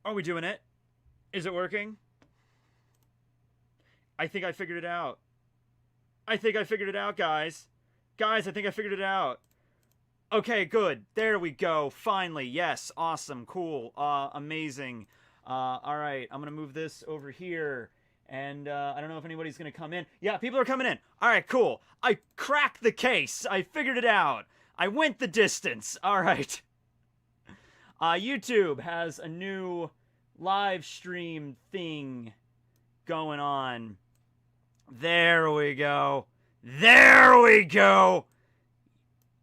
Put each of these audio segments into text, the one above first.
Are we doing it? Is it working? I think I figured it out. I think I figured it out, guys. Guys, I think I figured it out. Okay, good. There we go. Finally. Yes. Awesome. Cool. Amazing. Alright. I'm gonna move this over here. And, I don't know if anybody's gonna come in. Yeah, people are coming in. Alright, cool. I cracked the case. I figured it out. I went the distance. Alright. YouTube has a new live stream thing going on. There we go. There we go.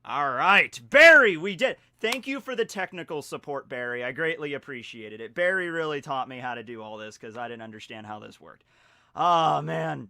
All right. Barry, we did. Thank you for the technical support, Barry. I greatly appreciated it. Barry really taught me how to do all this because I didn't understand how this worked. Oh, man.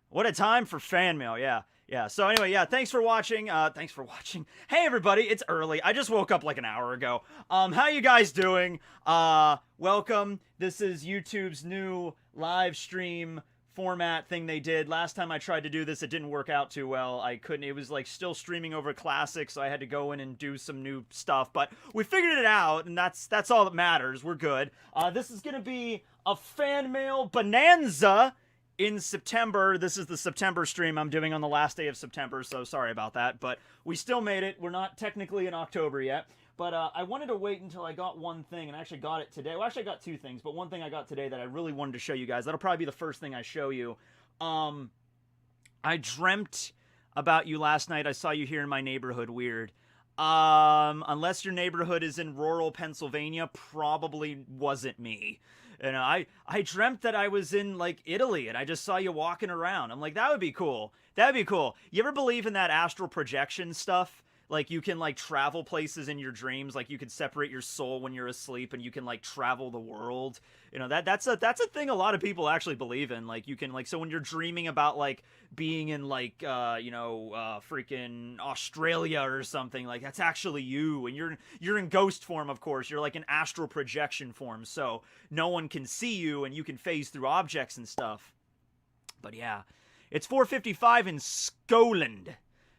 What a time for fan mail. Yeah. Yeah. So anyway, yeah, thanks for watching. Thanks for watching. Hey, everybody. It's early. I just woke up like an hour ago. How you guys doing? Welcome. This is YouTube's new live stream format thing they did. Last time I tried to do this, it didn't work out too well. I couldn't. It was like still streaming over classic, so I had to go in and do some new stuff. But we figured it out, and that's all that matters. We're good. This is gonna be a fan mail bonanza in September. This is the September stream I'm doing on the last day of September, so sorry about that. But we still made it. We're not technically in October yet. But I wanted to wait until I got one thing, and I actually got it today. Well, actually, I got two things, but one thing I got today that I really wanted to show you guys. That'll probably be the first thing I show you. I dreamt about you last night. I saw you here in my neighborhood. Weird. Unless your neighborhood is in rural Pennsylvania, probably wasn't me. You know, I dreamt that I was in, like, Italy, and I just saw you walking around. I'm like, that would be cool. That would be cool. You ever believe in that astral projection stuff? Like, you can, like, travel places in your dreams. Like, you can separate your soul when you're asleep, and you can, like, travel the world. You know, that's a thing a lot of people actually believe in. Like, you can, like, so when you're dreaming about, like, being in, like, freaking Australia or something, like, that's actually you. And you're in ghost form, of course. You're, like, in astral projection form. So no one can see you, and you can phase through objects and stuff. But, yeah. It's 4:55 in Scotland.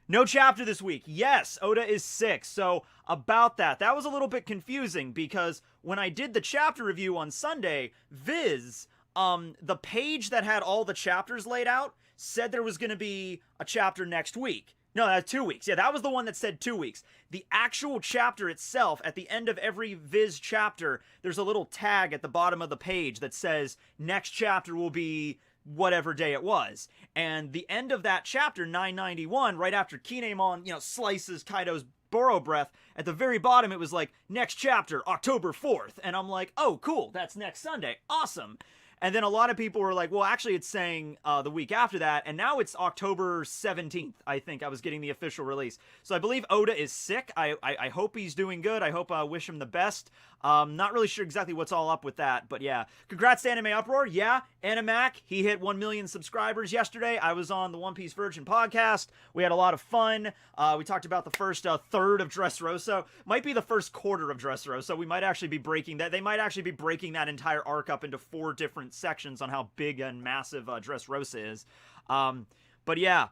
No chapter this week. Yes, Oda is sick. So about that was a little bit confusing because when I did the chapter review on Sunday, Viz, the page that had all the chapters laid out said there was going to be a chapter next week. No, that's 2 weeks. Yeah, that was the one that said 2 weeks. The actual chapter itself, at the end of every Viz chapter, there's a little tag at the bottom of the page that says next chapter will be whatever day it was. And the end of that chapter, 991, right after Kinemon, slices Kaido's Boro breath, at the very bottom it was like, next chapter, October 4th. And I'm like, oh, cool, that's next Sunday. Awesome. And then a lot of people were like, well, actually it's saying the week after that, and now it's October 17th, I think. I was getting the official release. So I believe Oda is sick. I hope he's doing good. I hope I wish him the best. Not really sure exactly what's all up with that, but yeah. Congrats to Anime Uproar. Yeah, Animac, he hit 1 million subscribers yesterday. I was on the One Piece Virgin podcast. We had a lot of fun. We talked about the first third of Dressrosa. Might be the first quarter of Dressrosa. We might actually be breaking that. They might actually be breaking that entire arc up into 4 different sections on how big and massive Dressrosa is. But yeah.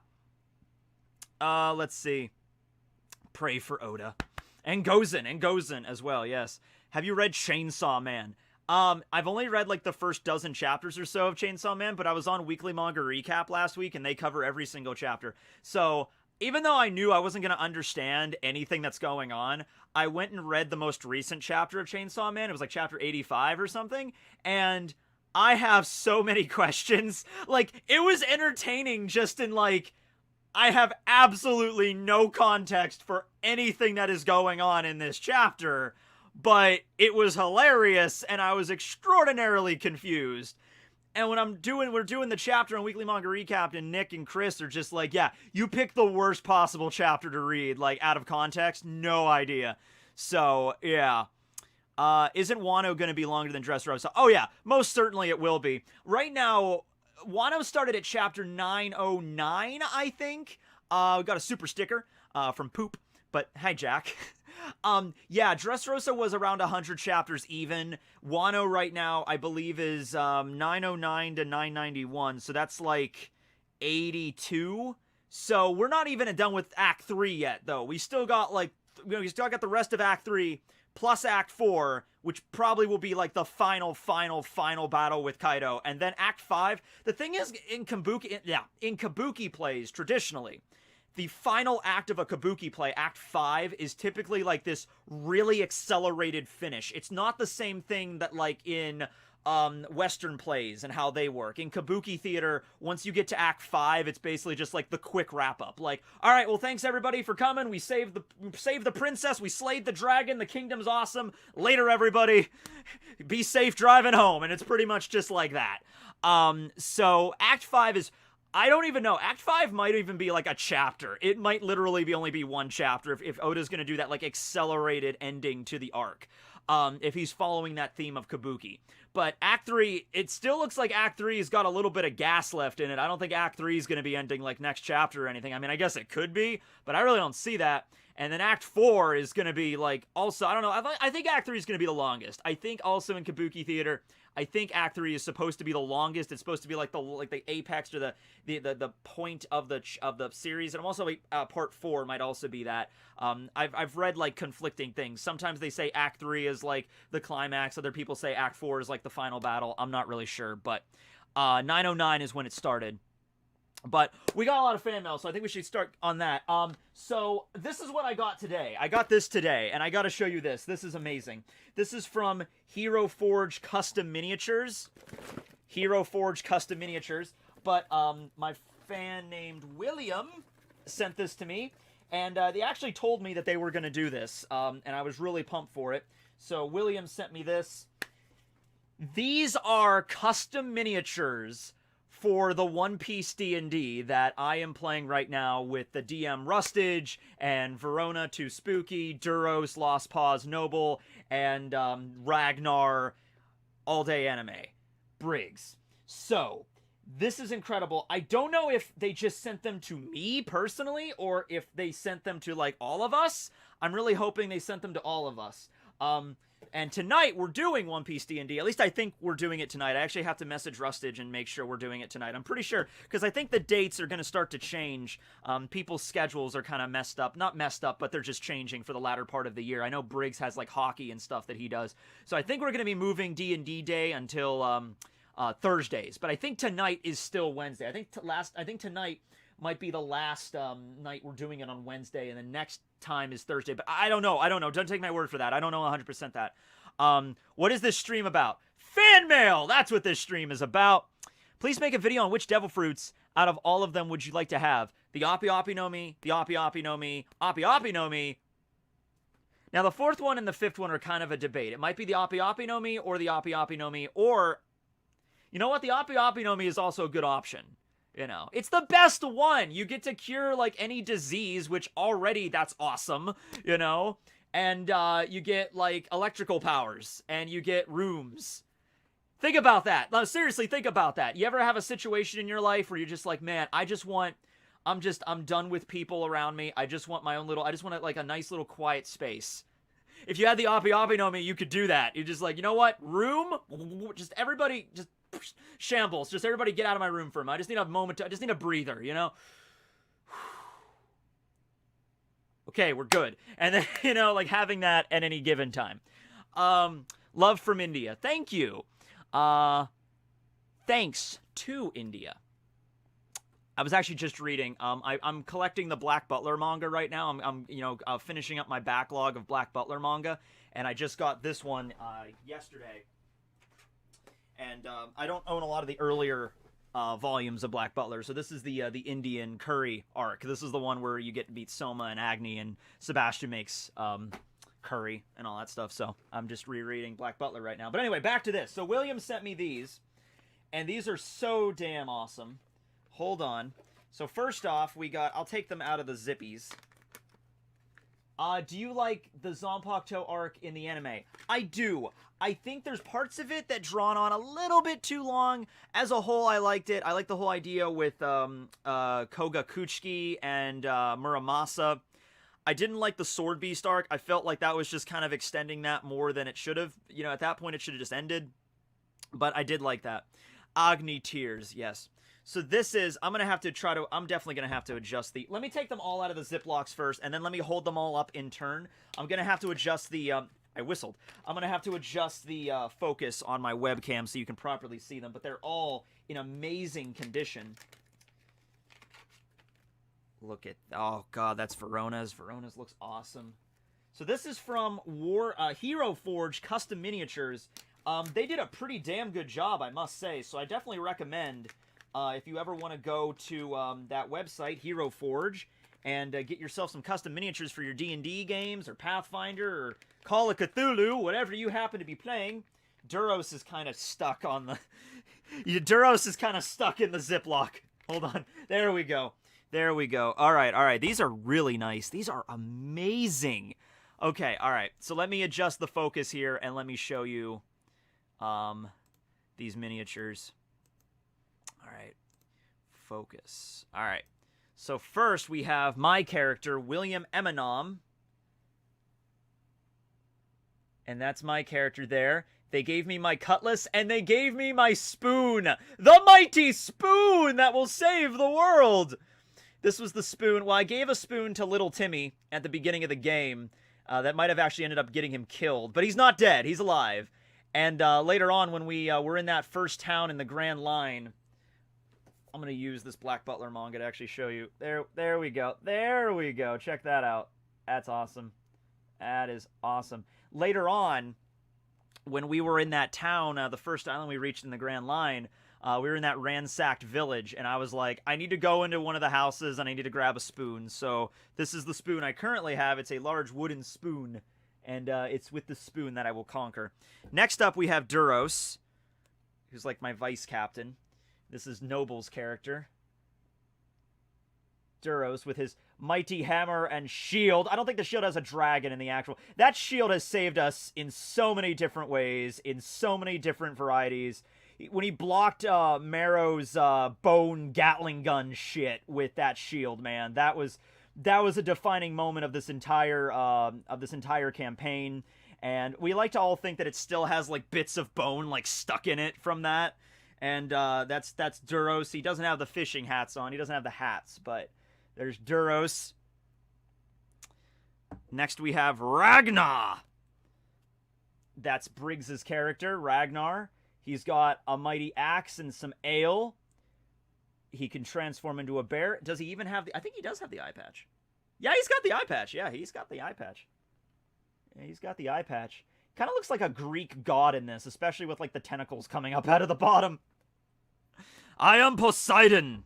Let's see. Pray for Oda. And Gozen as well, yes. Have you read Chainsaw Man? I've only read like the first dozen chapters or so of Chainsaw Man, but I was on Weekly Manga Recap last week and they cover every single chapter. So even though I knew I wasn't going to understand anything that's going on, I went and read the most recent chapter of Chainsaw Man. It was like chapter 85 or something. And I have so many questions. Like, it was entertaining just in like, I have absolutely no context for anything that is going on in this chapter, but it was hilarious and I was extraordinarily confused. And when we're doing the chapter on Weekly Manga Recap, and Nick and Chris are just like, yeah, you pick the worst possible chapter to read, like out of context, no idea. So, yeah. Isn't Wano going to be longer than Dressrosa? Oh yeah, most certainly it will be. Right now, Wano started at chapter 909, I think. We got a super sticker from Poop, but hi, Jack. Yeah, Dressrosa was around 100 chapters even. Wano right now, I believe, is 909 to 991, so that's like 82. So we're not even done with Act 3 yet, though. We still got like we still got the rest of Act 3 plus Act 4, which probably will be like the final battle with Kaido. And then Act 5, the thing is, in Kabuki plays, traditionally, the final act of a Kabuki play, Act 5, is typically like this really accelerated finish. It's not the same thing that like in Western plays and how they work. In Kabuki theater, once you get to Act 5, it's basically just like the quick wrap-up. Like, alright, well thanks everybody for coming, we saved the princess, we slayed the dragon, the kingdom's awesome, later everybody, be safe driving home, and it's pretty much just like that. So Act 5 is, I don't even know. Act 5 might even be like a chapter. It might literally only be one chapter if Oda's going to do that like accelerated ending to the arc. If he's following that theme of Kabuki. But Act 3, it still looks like Act 3 has got a little bit of gas left in it. I don't think Act 3 is going to be ending like next chapter or anything. I mean, I guess it could be, but I really don't see that. And then Act 4 is going to be like, also, I don't know, I think Act 3 is going to be the longest. I think also in Kabuki theater, I think Act 3 is supposed to be the longest. It's supposed to be like the apex or the point of the series. And also Part 4 might also be that. I've read like conflicting things. Sometimes they say Act 3 is like the climax. Other people say Act 4 is like the final battle. I'm not really sure, but 909 is when it started. But we got a lot of fan mail, so I think we should start on that. So this is what I got today. I got this today, and I got to show you this. This is amazing. This is from Hero Forge Custom Miniatures. Hero Forge Custom Miniatures. But my fan named William sent this to me, and they actually told me that they were going to do this, and I was really pumped for it. So William sent me this. These are custom miniatures for the One Piece D&D that I am playing right now with the DM Rustage and Verona Too Spooky, Duros, Lost Paws Noble, and Ragnar All Day Anime Briggs. So, this is incredible. I don't know if they just sent them to me personally or if they sent them to like all of us. I'm really hoping they sent them to all of us. And tonight, we're doing One Piece D&D. At least I think we're doing it tonight. I actually have to message Rustage and make sure we're doing it tonight. I'm pretty sure, because I think the dates are going to start to change. People's schedules are kind of messed up. Not messed up, but they're just changing for the latter part of the year. I know Briggs has, like, hockey and stuff that he does. So I think we're going to be moving D&D Day until Thursdays. But I think tonight is still Wednesday. I think tonight might be the last night we're doing it on Wednesday, and the next time is Thursday. But I don't know. Don't take my word for that. I don't know 100% that. What is this stream about? Fan mail! That's what this stream is about. Please make a video on which devil fruits out of all of them would you like to have. The Oppi Oppi no Mi, the Oppi Oppi no Mi, Oppi Oppi no Mi. Now, the fourth one and the fifth one are kind of a debate. It might be the Oppi Oppi no Mi or the Oppi Oppi no Mi, or, you know what? The Oppi Oppi no Mi is also a good option. You know, it's the best one. You get to cure, like, any disease, which already that's awesome, you know? And you get, like, electrical powers, and you get rooms. Think about that. No, seriously, think about that. You ever have a situation in your life where you're just like, man, I'm done with people around me. I just want like, a nice little quiet space. If you had the Oppi Oppi no Mi, you could do that. You're just like, you know what? Room? Just everybody, just shambles. Just everybody get out of my room for a moment. I just need a moment. I just need a breather, you know? Okay, we're good. And then, you know, like having that at any given time. Love from India. Thank you. Thanks to India. I was actually just reading. I'm collecting the Black Butler manga right now. I'm finishing up my backlog of Black Butler manga, and I just got this one yesterday. And I don't own a lot of the earlier volumes of Black Butler, so this is the Indian curry arc. This is the one where you get to meet Soma and Agni, and Sebastian makes curry and all that stuff. So I'm just rereading Black Butler right now. But anyway, back to this. So William sent me these, and these are so damn awesome. Hold on. So first off, I'll take them out of the zippies. Do you like the Zanpakuto arc in the anime? I do. I think there's parts of it that drawn on a little bit too long. As a whole, I liked it. I like the whole idea with Koga Kuchiki and Muramasa. I didn't like the Sword Beast arc. I felt like that was just kind of extending that more than it should have. You know, at that point, it should have just ended. But I did like that. Agni Tears, yes. So this is, I'm definitely going to have to adjust let me take them all out of the Ziplocs first, and then let me hold them all up in turn. I'm going to have to adjust I whistled. I'm going to have to adjust the focus on my webcam so you can properly see them, but they're all in amazing condition. Look at, oh god, that's Verona's. Verona's looks awesome. So this is from Hero Forge Custom Miniatures. They did a pretty damn good job, I must say, so I definitely recommend, if you ever want to go to that website, Hero Forge, and get yourself some custom miniatures for your D&D games, or Pathfinder, or Call of Cthulhu, whatever you happen to be playing. Duros is kind of stuck on the... Duros is kind of stuck in the Ziploc. Hold on. There we go. There we go. All right. These are really nice. These are amazing. Okay, all right. So let me adjust the focus here, and let me show you these miniatures. All right. Focus. All right. So first we have my character, William Eminom. And that's my character there. They gave me my cutlass, and they gave me my spoon. The mighty spoon that will save the world. This was the spoon. Well, I gave a spoon to little Timmy at the beginning of the game. That might have actually ended up getting him killed. But he's not dead. He's alive. And later on, when we were in that first town in the Grand Line, I'm going to use this Black Butler manga to actually show you. There we go. There we go. Check that out. That's awesome. That is awesome. Later on, when we were in that town, the first island we reached in the Grand Line, we were in that ransacked village, and I was like, I need to go into one of the houses, and I need to grab a spoon. So this is the spoon I currently have. It's a large wooden spoon, and it's with the spoon that I will conquer. Next up, we have Duros, who's like my vice captain. This is Noble's character. Duros with his mighty hammer and shield. I don't think the shield has a dragon in the actual... That shield has saved us in so many different ways, in so many different varieties. When he blocked Marrow's bone Gatling gun shit with that shield, man, that was a defining moment of this entire campaign. And we like to all think that it still has like bits of bone like stuck in it from that. And that's Duros. He doesn't have the fishing hats on. He doesn't have the hats, but there's Duros. Next we have Ragna. That's Briggs's character, Ragnar. He's got a mighty axe and some ale. He can transform into a bear. Does he even have the... I think he does have the eye patch. Yeah, he's got the eye patch. Yeah, he's got the eye patch. Yeah, he's got the eye patch. Kind of looks like a Greek god in this, especially with, like, the tentacles coming up out of the bottom. I am Poseidon.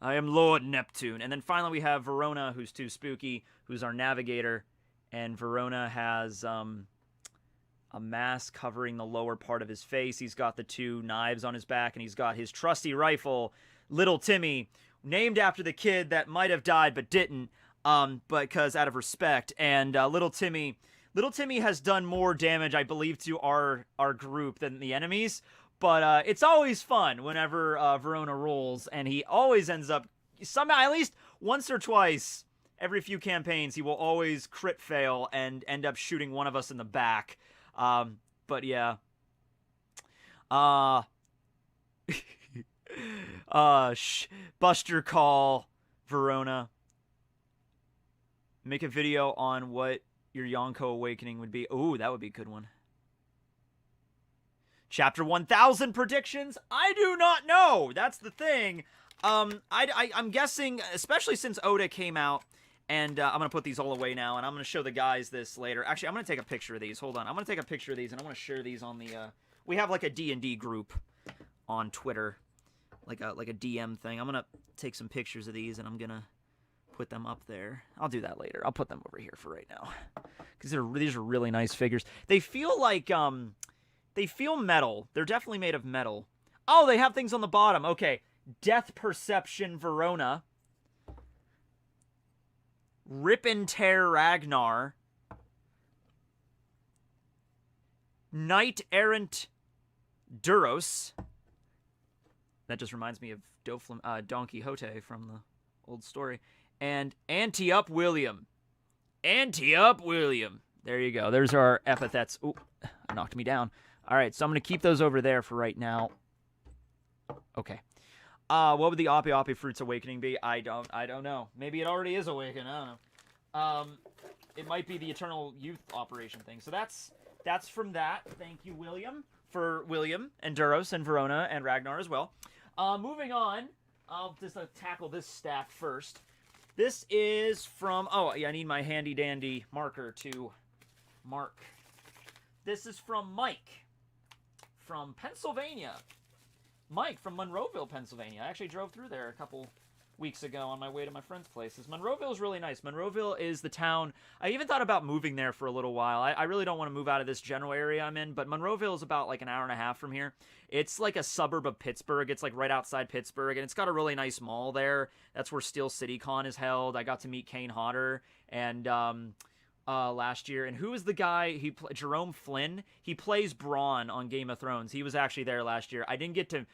I am Lord Neptune. And then finally we have Verona, who's too spooky, who's our navigator. And Verona has... a mask covering the lower part of his face. He's got the two knives on his back, and he's got his trusty rifle, Little Timmy, named after the kid that might have died but didn't, because out of respect. And Little Timmy has done more damage, I believe, to our group than the enemies. But it's always fun whenever Verona rolls, and he always ends up somehow, at least once or twice, every few campaigns, he will always crit fail and end up shooting one of us in the back. But yeah. Buster Call, Verona. Make a video on what your Yonko awakening would be. Ooh, that would be a good one. Chapter 1000 predictions? I do not know. That's the thing. I'm guessing, especially since Oda came out, and I'm going to put these all away now, and I'm going to show the guys this later. Actually, I'm going to take a picture of these. Hold on. I'm going to take a picture of these, and I'm going to share these on the... we have, like, a D&D group on Twitter. Like a DM thing. I'm going to take some pictures of these, and I'm going to put them up there. I'll do that later. I'll put them over here for right now. Because these are really nice figures. They feel like... they feel metal. They're definitely made of metal. Oh, they have things on the bottom. Okay. Death Perception Verona. Rip and Tear Ragnar. Knight Errant Duros. That just reminds me of Don Quixote from the old story. And Ante-Up William. Ante-Up William. There you go. There's our epithets. Ooh, knocked me down. All right, so I'm going to keep those over there for right now. Okay. What would the Oppie Oppie Fruits Awakening be? I don't know. Maybe it already is awakened. I don't know. It might be the Eternal Youth Operation thing. So that's from that. Thank you, William, for William and Duros and Verona and Ragnar as well. Moving on, I'll just tackle this stack first. This is from... Oh, yeah, I need my handy-dandy marker to mark. This is from Mike from Pennsylvania. Mike from Monroeville, Pennsylvania. I actually drove through there a couple weeks ago on my way to my friend's places. Monroeville is really nice. Monroeville is the town... I even thought about moving there for a little while. I really don't want to move out of this general area I'm in, but Monroeville is about like an hour and a half from here. It's like a suburb of Pittsburgh. It's like right outside Pittsburgh, and it's got a really nice mall there. That's where Steel City Con is held. I got to meet Kane Hodder and last year. And who is the guy? Jerome Flynn. He plays Bronn on Game of Thrones. He was actually there last year. I didn't get to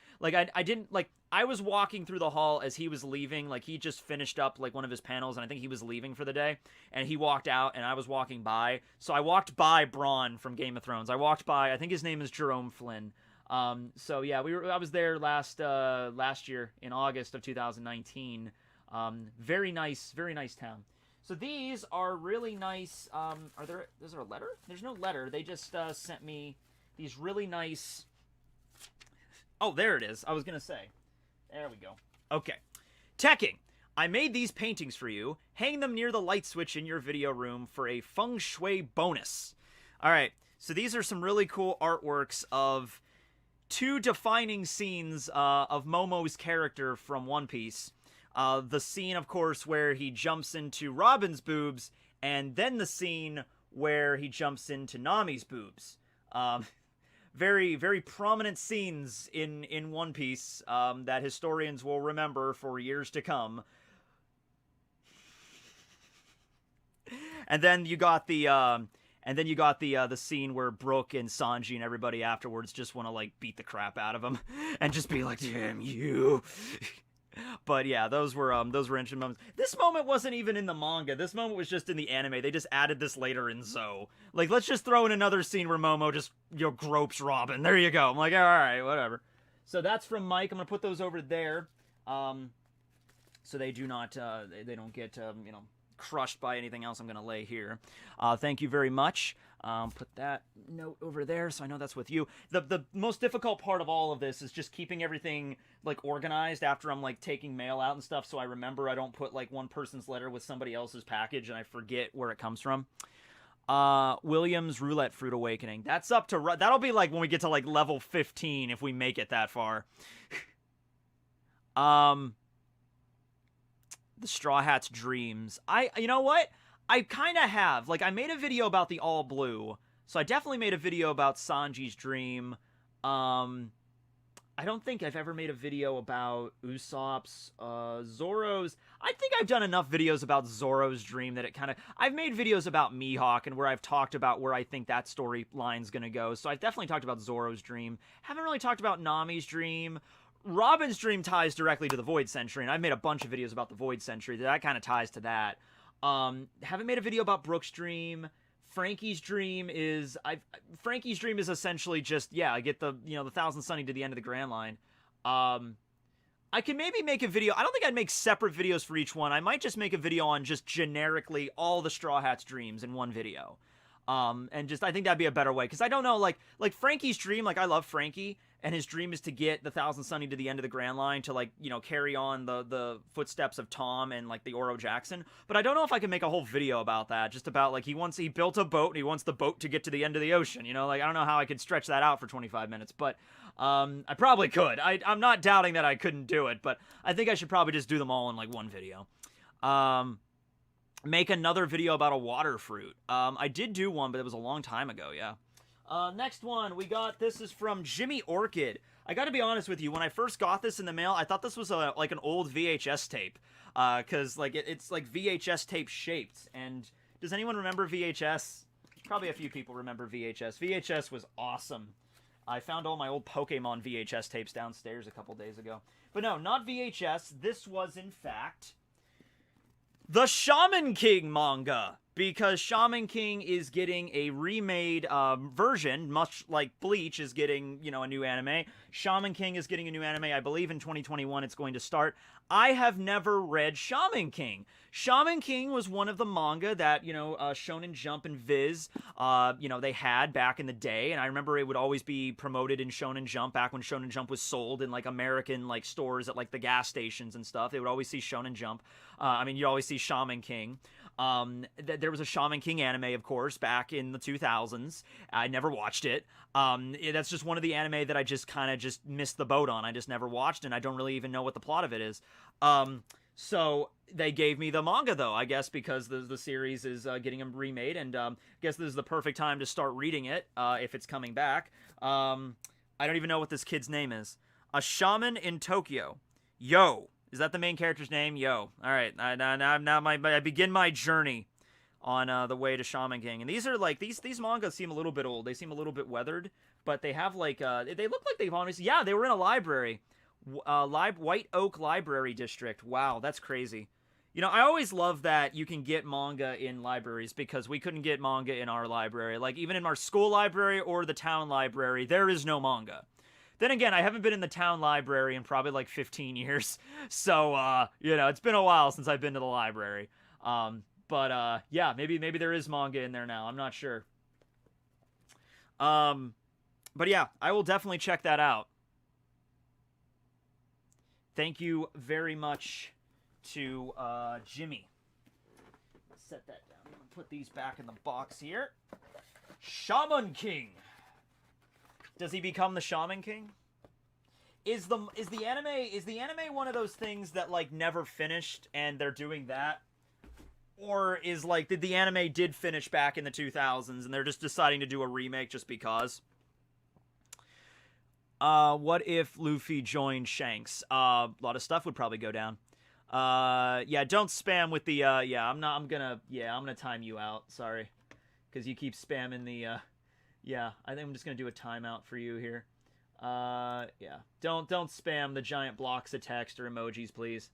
I was walking through the hall as he was leaving. Like, he just finished up like one of his panels, and I think he was leaving for the day. And he walked out, and I was walking by. So I walked by Bronn from Game of Thrones. I walked by. I think his name is Jerome Flynn. So yeah, I was there last year in August of 2019. Very nice town. So these are really nice. Is there a letter? There's no letter. They just sent me these really nice... Oh, there it is. I was going to say. There we go. Okay. Tekking. I made these paintings for you. Hang them near the light switch in your video room for a feng shui bonus. All right. So these are some really cool artworks of two defining scenes of Momo's character from One Piece. The scene, of course, where he jumps into Robin's boobs, and then the scene where he jumps into Nami's boobs. Very, very prominent scenes in One Piece that historians will remember for years to come. And then you got the scene where Brook and Sanji and everybody afterwards just want to like beat the crap out of him and just be like, "Damn you." But yeah, those were interesting moments. This moment wasn't even in the manga. This moment was just in the anime. They just added this later in Zo. Like, let's just throw in another scene where Momo just, gropes Robin. There you go. I'm like, all right, whatever. So that's from Mike. I'm going to put those over there. So they do not, they don't get, crushed by anything else I'm going to lay here. Thank you very much. Put that note over there so I know that's with you. The most difficult part of all of this is just keeping everything like organized after I'm like taking mail out and stuff, so I remember I don't put like one person's letter with somebody else's package and I forget where it comes from. Williams Roulette Fruit Awakening. That's up to... That'll be like when we get to like level 15 if we make it that far. The Straw Hat's Dreams. You know what? I kind of have. Like, I made a video about the All Blue, so I definitely made a video about Sanji's dream. I don't think I've ever made a video about Usopp's, Zorro's... I think I've done enough videos about Zorro's dream that it kind of... I've made videos about Mihawk and where I've talked about where I think that storyline's gonna go, so I've definitely talked about Zorro's dream. Haven't really talked about Nami's dream. Robin's dream ties directly to the Void Century, and I've made a bunch of videos about the Void Century. That kind of ties to that. Haven't made a video about Brooke's dream. Frankie's dream is... Frankie's dream is essentially just, yeah, I get the, the Thousand Sunny to the end of the Grand Line. I can maybe make a video... I don't think I'd make separate videos for each one. I might just make a video on just generically all the Straw Hat's dreams in one video. And just, I think that'd be a better way. Because I don't know, like Frankie's dream, like, I love Frankie, and his dream is to get the Thousand Sunny to the end of the Grand Line to, like, carry on the footsteps of Tom and, like, the Oro Jackson. But I don't know if I can make a whole video about that, just about, like, he built a boat, and he wants the boat to get to the end of the ocean, like, I don't know how I could stretch that out for 25 minutes, but, I probably could. I'm not doubting that I couldn't do it, but I think I should probably just do them all in, like, one video. Make another video about a water fruit. I did do one, but it was a long time ago, yeah. Next one, this is from Jimmy Orchid. I gotta be honest with you, when I first got this in the mail, I thought this was like an old VHS tape. Cause like, it's like VHS tape shaped. And does anyone remember VHS? Probably a few people remember VHS. VHS was awesome. I found all my old Pokemon VHS tapes downstairs a couple days ago. But no, not VHS. This was, in fact... The Shaman King manga. because Shaman King is getting a remade version, much like Bleach is getting, you know, a new anime. Shaman King is getting a new anime. I believe in 2021 it's going to start. I have never read Shaman King. Shaman King was one of the manga that, you know, Shonen Jump and Viz, you know, they had back in the day. And I remember it would always be promoted in Shonen Jump back when Shonen Jump was sold in, like, American, like, stores at, like, the gas stations and stuff. They would always see Shonen Jump. I mean, you always see Shaman King. There was a Shaman King anime, of course, back in the 2000s. I never watched it. That's just one of the anime that I just kind of just missed the boat on. I just never watched, and I don't really even know what the plot of it is. So they gave me the manga, though, I guess, because the series is getting them remade, and I guess this is the perfect time to start reading it, if it's coming back. I don't even know what this kid's name is. A Shaman in Tokyo. Yo. Is that the main character's name? Yo. All right. I begin my journey on the way to Shaman King. And these are like, these mangas seem a little bit old. They seem a little bit weathered, but they have like, they look like they've honestly, yeah, they were in a library. White Oak Library District. Wow, that's crazy. You know, I always love that you can get manga in libraries, because we couldn't get manga in our library. Like, even in our school library or the town library, there is no manga. Then again, I haven't been in the town library in probably like 15 years. So, you know, it's been a while since I've been to the library. But yeah, maybe there is manga in there now. I'm not sure. But yeah, I will definitely check that out. Thank you very much to Jimmy. Set that down. I'm gonna put these back in the box here. Shaman King. Does he become the Shaman King? Is the anime one of those things that like never finished and they're doing that? Or is like did the anime finish back in the 2000s and they're just deciding to do a remake just because? What if Luffy joined Shanks? A lot of stuff would probably go down. Yeah, don't spam with the yeah, I'm gonna time you out. Sorry. Cuz you keep spamming the yeah, I think I'm just gonna do a timeout for you here. Yeah, don't spam the giant blocks of text or emojis, please,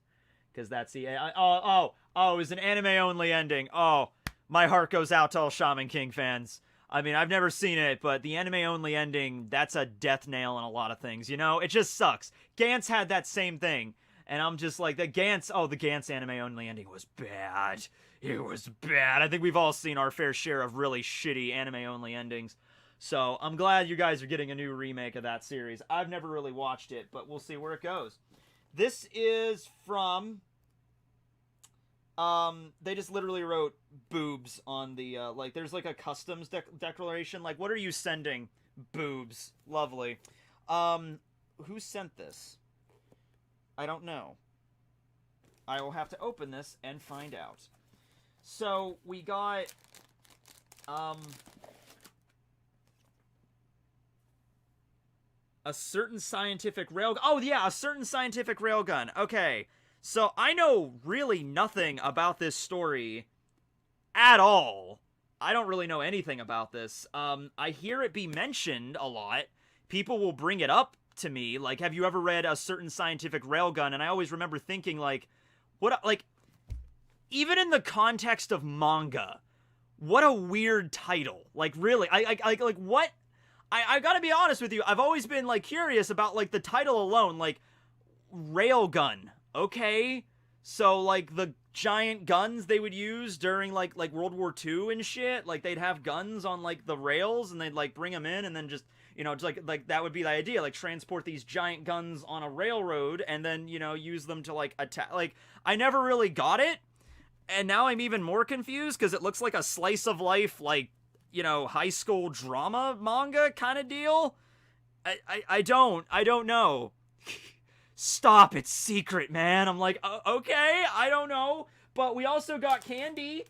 because that's the it's an anime only ending. Oh, my heart goes out to all Shaman King fans. I mean, I've never seen it, but the anime only ending, that's a death nail in a lot of things. You know, it just sucks. Gantz had that same thing, and I'm just like the Gantz anime only ending was bad. It was bad. I think we've all seen our fair share of really shitty anime only endings. So, I'm glad you guys are getting a new remake of that series. I've never really watched it, but we'll see where it goes. This is from... they just literally wrote boobs on the, like, there's like a customs declaration. Like, what are you sending? Boobs. Lovely. Who sent this? I don't know. I will have to open this and find out. So, we got, a certain scientific railgun. Oh, yeah, a certain scientific railgun. Okay. So, I know really nothing about this story at all. I don't really know anything about this. I hear it be mentioned a lot. People will bring it up to me. Like, have you ever read A Certain Scientific Railgun? And I always remember thinking, like, what, like, even in the context of manga, what a weird title. Like, really, like, what? I gotta be honest with you, I've always been, like, curious about, like, the title alone, like, railgun, okay? So, like, the giant guns they would use during, like World War II and shit, like, they'd have guns on, like, the rails, and they'd, like, bring them in, and then just, you know, just, like, that would be the idea, like, transport these giant guns on a railroad, and then, you know, use them to, like, attack, like, I never really got it, and now I'm even more confused, because it looks like a slice of life, like, you know, high school drama manga kind of deal. I don't know. Stop, it's secret, man. I'm like, okay, I don't know. But we also got candy.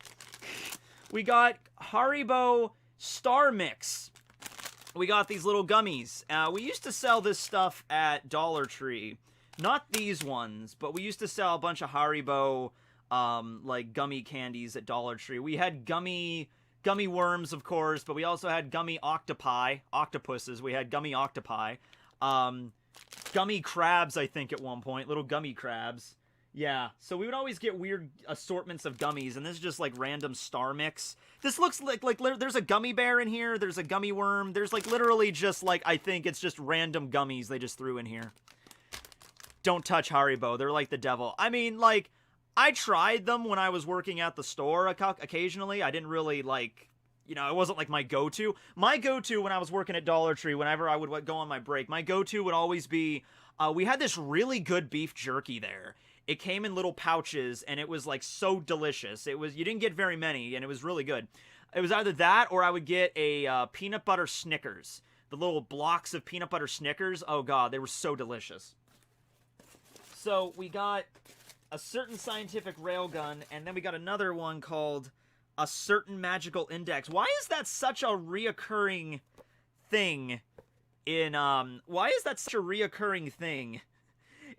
We got Haribo Star Mix. We got these little gummies. We used to sell this stuff at Dollar Tree. Not these ones, but we used to sell a bunch of Haribo, like, gummy candies at Dollar Tree. We had gummy worms, of course, but we also had gummy octopuses. We had gummy octopi. Gummy crabs, I think, at one point. Little gummy crabs. Yeah, so we would always get weird assortments of gummies, and this is just like random star mix. This looks like there's a gummy bear in here, there's a gummy worm, there's like literally just like, I think it's just random gummies they just threw in here. Don't touch Haribo, they're like the devil. I mean, like, I tried them when I was working at the store occasionally. I didn't really like, you know, it wasn't like my go-to. My go-to when I was working at Dollar Tree, whenever I would go on my break, my go-to would always be, we had this really good beef jerky there. It came in little pouches, and it was, like, so delicious. It was, you didn't get very many, and it was really good. It was either that, or I would get a peanut butter Snickers. The little blocks of peanut butter Snickers, oh god, they were so delicious. So, we got a certain scientific railgun, and then we got another one called a certain magical index. Why is that such a reoccurring thing in, why is that such a reoccurring thing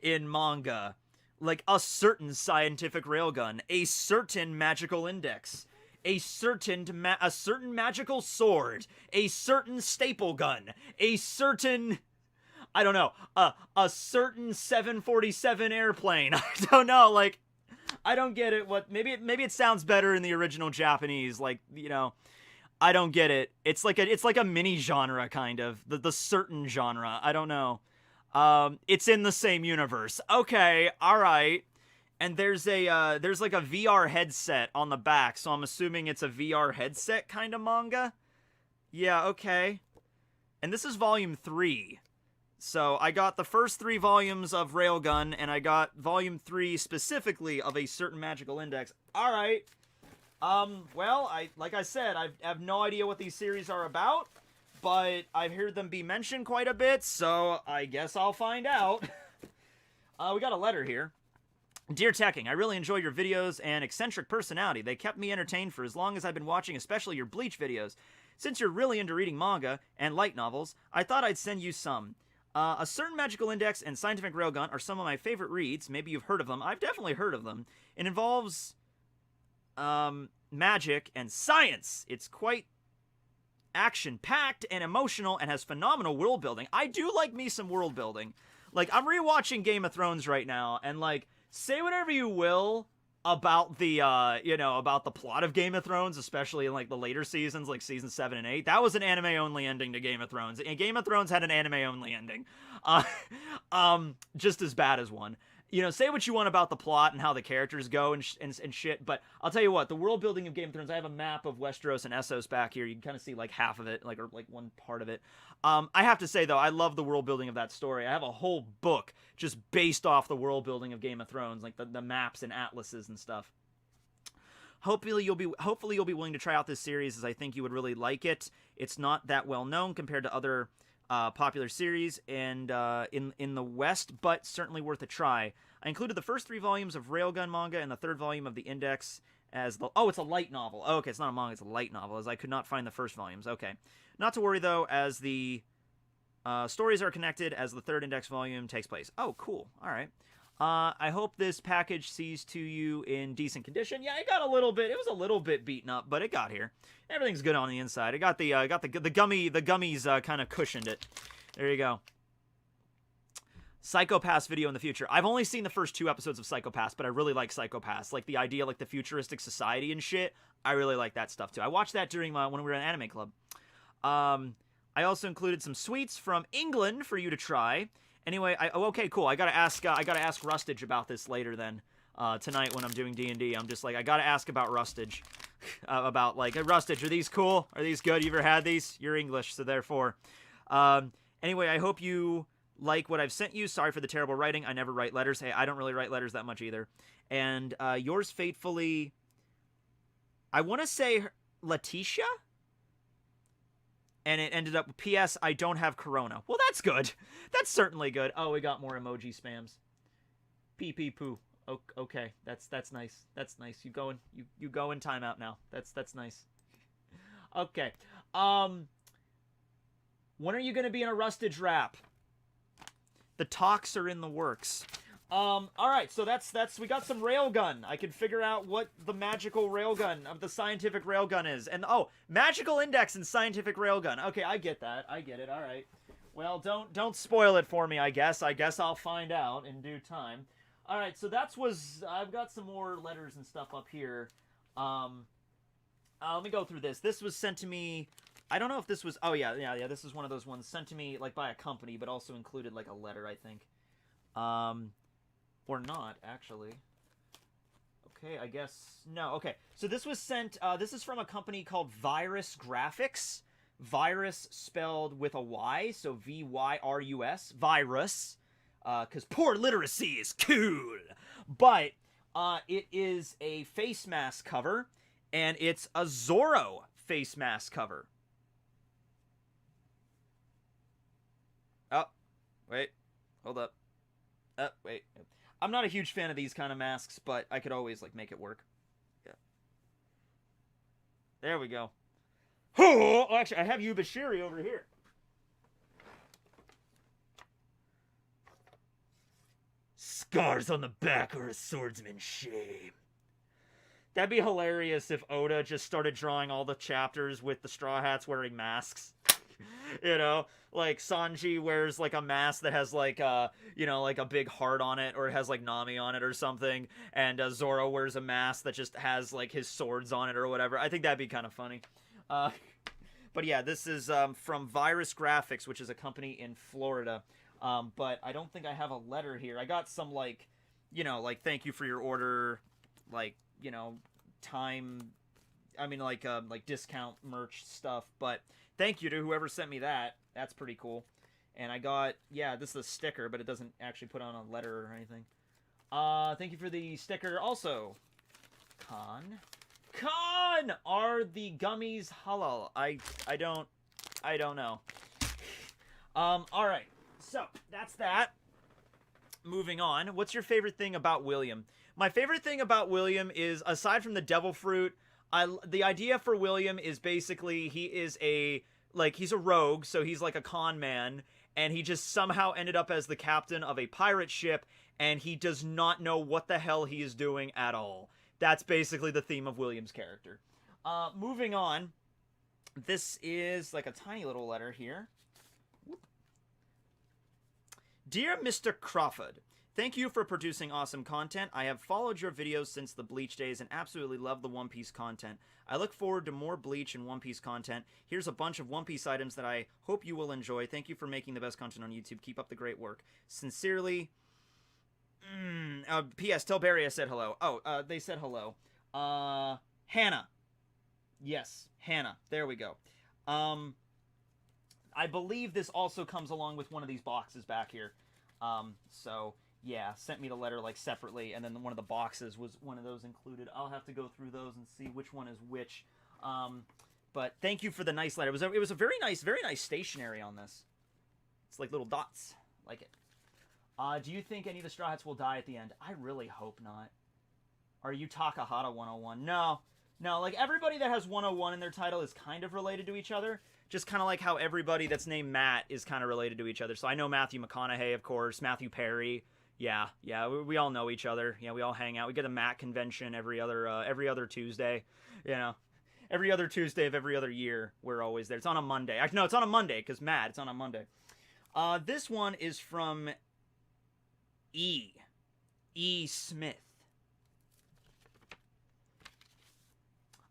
in manga? Like, a certain scientific railgun, a certain magical index, a certain magical sword, a certain staple gun, a certain, I don't know, a certain 747 airplane. I don't know, like, I don't get it. Maybe it sounds better in the original Japanese, like, you know, I don't get it. It's like a mini genre, kind of, the certain genre. I don't know. It's in the same universe. Okay, alright. And there's like a VR headset on the back, so I'm assuming it's a VR headset kind of manga? Yeah, okay. And this is volume 3. So I got the first 3 volumes of Railgun, and I got volume 3 specifically of a certain magical index. Alright. Well, like I said, I have no idea what these series are about, but I've heard them be mentioned quite a bit, so I guess I'll find out. We got a letter here. Dear Tekking, I really enjoy your videos and eccentric personality. They kept me entertained for as long as I've been watching, especially your Bleach videos. Since you're really into reading manga and light novels, I thought I'd send you some. A certain magical index and scientific railgun are some of my favorite reads. Maybe you've heard of them. I've definitely heard of them. It involves magic and science. It's quite action-packed and emotional and has phenomenal world building. I do like me some world building. Like, I'm rewatching Game of Thrones right now, and, like, say whatever you will about the, you know, about the plot of Game of Thrones, especially in, like, the later seasons, like season 7 and 8. That was an anime-only ending to Game of Thrones. And Game of Thrones had an anime-only ending. Just as bad as one. You know, say what you want about the plot and how the characters go and shit, but I'll tell you what, the world building of Game of Thrones, I have a map of Westeros and Essos back here. You can kind of see, like, half of it, like, or, like, one part of it. I have to say, though, I love the world building of that story. I have a whole book just based off the world building of Game of Thrones, like the maps and atlases and stuff. Hopefully you'll be willing to try out this series, as I think you would really like it. It's not that well known compared to other popular series and in the West, but certainly worth a try. I included the first 3 volumes of Railgun manga and the 3rd volume of the Index as the... Oh, it's a light novel. Oh, okay, it's not a manga, it's a light novel, as I could not find the first volumes. Okay. Not to worry, though, as the stories are connected as the 3rd Index volume takes place. Oh, cool. All right. I hope this package sees to you in decent condition. Yeah, it got a little bit... It was a little bit beaten up, but it got here. Everything's good on the inside. I got the gummies kind of cushioned it. There you go. Psycho-Pass video in the future. I've only seen the first 2 episodes of Psycho-Pass, but I really like Psycho-Pass. Like, the idea, like, the futuristic society and shit, I really like that stuff, too. I watched that during when we were in Anime Club. I also included some sweets from England for you to try. Anyway, okay, cool. I gotta ask Rustage about this later then. Tonight when I'm doing D&D. I'm just like, I gotta ask about Rustage. About, like, hey, Rustage, are these cool? Are these good? You ever had these? You're English, so therefore. Anyway, I hope you like what I've sent you. Sorry for the terrible writing. I never write letters. Hey, I don't really write letters that much either. And yours faithfully, I want to say Letitia? And it ended up with P.S. I don't have corona. Well, that's good. That's certainly good. Oh, we got more emoji spams. Pee pee poo. Okay, that's nice. That's nice. You go in timeout now. That's nice. Okay. When are you gonna be in a Rustage rap? The talks are in the works. Alright, so that's we got some railgun. I can figure out what the magical railgun of the scientific railgun is. And oh, magical index and scientific railgun. Okay, I get that. I get it. Alright. Well, don't spoil it for me, I guess. I guess I'll find out in due time. all right, so I've got some more letters and stuff up here. Let me go through this. This was sent to me. I don't know if this was. Oh yeah. This is one of those ones sent to me like by a company, but also included like a letter, I think. Or not actually. Okay, I guess no. Okay, so this was sent. This is from a company called Virus Graphics. Virus spelled with a Y, so Vyrus. Virus, because poor literacy is cool. But it is a face mask cover, and it's a Zorro face mask cover. Oh, wait, hold up. Wait. I'm not a huge fan of these kind of masks, but I could always, like, make it work. Yeah. There we go. Oh, actually, I have Yubashiri over here. Scars on the back are a swordsman's shame. That'd be hilarious if Oda just started drawing all the chapters with the Straw Hats wearing masks. You know, like Sanji wears like a mask that has like like a big heart on it, or it has like Nami on it or something, and Zorro wears a mask that just has like his swords on it or whatever. I think that'd be kind of funny. But yeah, this is from Virus Graphics, which is a company in Florida. But I don't think I have a letter here. I got some like, like thank you for your order, like, time. I mean, like discount merch stuff, but thank you to whoever sent me that. That's pretty cool. And I got, this is a sticker, but it doesn't actually put on a letter or anything. Thank you for the sticker. Also, Khan, are the gummies halal? I don't know. All right. So, that's that. Moving on. What's your favorite thing about William? My favorite thing about William is, aside from the devil fruit, the idea for William is basically he's a rogue, so he's like a con man, and he just somehow ended up as the captain of a pirate ship, and he does not know what the hell he is doing at all. That's basically the theme of William's character. Moving on, this is like a tiny little letter here. Dear Mr. Crawford, thank you for producing awesome content. I have followed your videos since the Bleach days and absolutely love the One Piece content. I look forward to more Bleach and One Piece content. Here's a bunch of One Piece items that I hope you will enjoy. Thank you for making the best content on YouTube. Keep up the great work. Sincerely, P.S. Tell Barry I said hello. Oh, they said hello. Hannah. Yes, Hannah. There we go. I believe this also comes along with one of these boxes back here. So, yeah, sent me the letter, like, separately, and then one of the boxes was one of those included. I'll have to go through those and see which one is which. But thank you for the nice letter. It was a very nice stationery on this. It's like little dots. Like it. Do you think any of the Straw Hats will die at the end? I really hope not. Are you Takahata 101? No, like, everybody that has 101 in their title is kind of related to each other. Just kind of like how everybody that's named Matt is kind of related to each other. So I know Matthew McConaughey, of course, Matthew Perry. Yeah, we all know each other. Yeah, we all hang out. We get a Matt convention every other Tuesday. Every other Tuesday of every other year, we're always there. It's on a Monday. No, it's on a Monday, because Matt, it's on a Monday. This one is from E. Smith.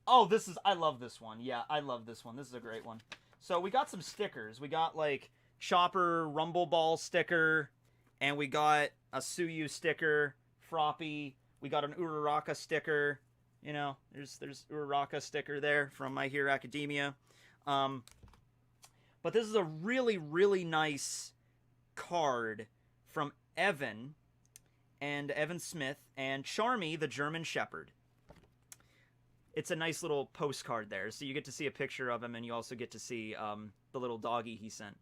Oh, I love this one. Yeah, I love this one. This is a great one. So we got some stickers. We got like Chopper Rumble Ball sticker, and we got a Suyu sticker, Froppy. We got an Uraraka sticker. There's Uraraka sticker there from My Hero Academia. But this is a really, really nice card from Evan Smith and Charmy, the German Shepherd. It's a nice little postcard there. So you get to see a picture of him, and you also get to see the little doggy he sent.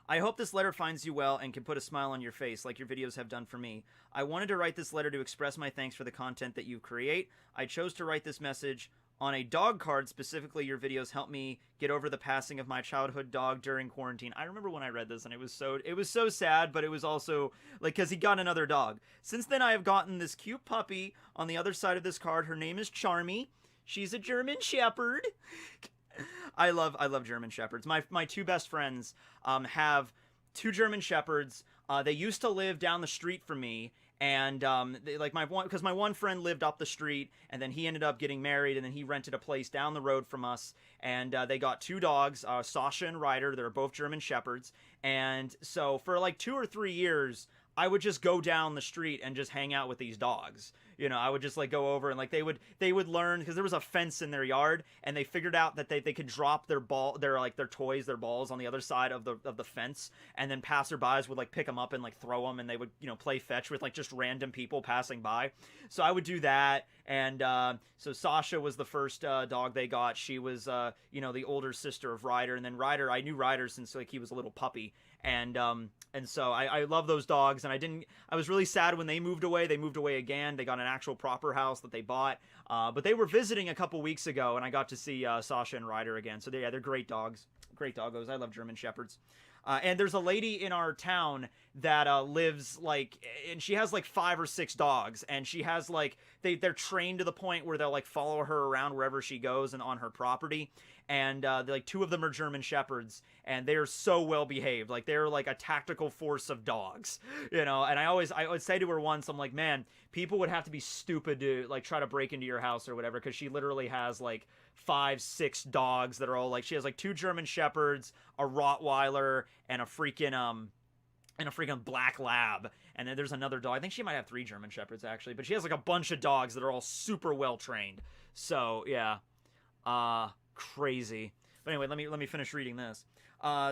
I hope this letter finds you well and can put a smile on your face like your videos have done for me. I wanted to write this letter to express my thanks for the content that you create. I chose to write this message on a dog card. Specifically, your videos helped me get over the passing of my childhood dog during quarantine. I remember when I read this, and it was so sad, but it was also like, because he got another dog. Since then, I have gotten this cute puppy on the other side of this card. Her name is Charmy. She's a German Shepherd. I love German Shepherds. My two best friends have two German Shepherds. They used to live down the street from me, and like because my one friend lived up the street, and then he ended up getting married, and then he rented a place down the road from us, and they got two dogs, Sasha and Ryder. They're both German Shepherds, and so for like 2 or 3 years, I would just go down the street and just hang out with these dogs. You know, I would just like go over and like they would learn, because there was a fence in their yard, and they figured out that they could drop their toys, their balls on the other side of the fence, and then passerbys would like pick them up and like throw them, and they would, you know, play fetch with like just random people passing by. So I would do that, and so Sasha was the first dog they got. She was you know, the older sister of Ryder, and then Ryder, I knew Ryder since like he was a little puppy, and so I love those dogs, and I was really sad when they moved away. They moved away again. They got an actual proper house that they bought, but they were visiting a couple weeks ago, and I got to see Sasha and Ryder again. So they're great dogs, great doggos. I love German Shepherds. And there's a lady in our town that lives like, and she has like 5 or 6 dogs, and she has like, they're trained to the point where they'll like follow her around wherever she goes and on her property. And like 2 of them are German Shepherds, and they're so well behaved. Like they're like a tactical force of dogs, you know. And I would say to her once, I'm like, man, people would have to be stupid to like try to break into your house or whatever, because she literally has like 5, 6 dogs that are all like, she has like 2 German Shepherds, a Rottweiler, and a freaking black lab, and then there's another dog. I think she might have 3 German Shepherds actually, but she has like a bunch of dogs that are all super well trained. So yeah, crazy. But anyway, let me finish reading this.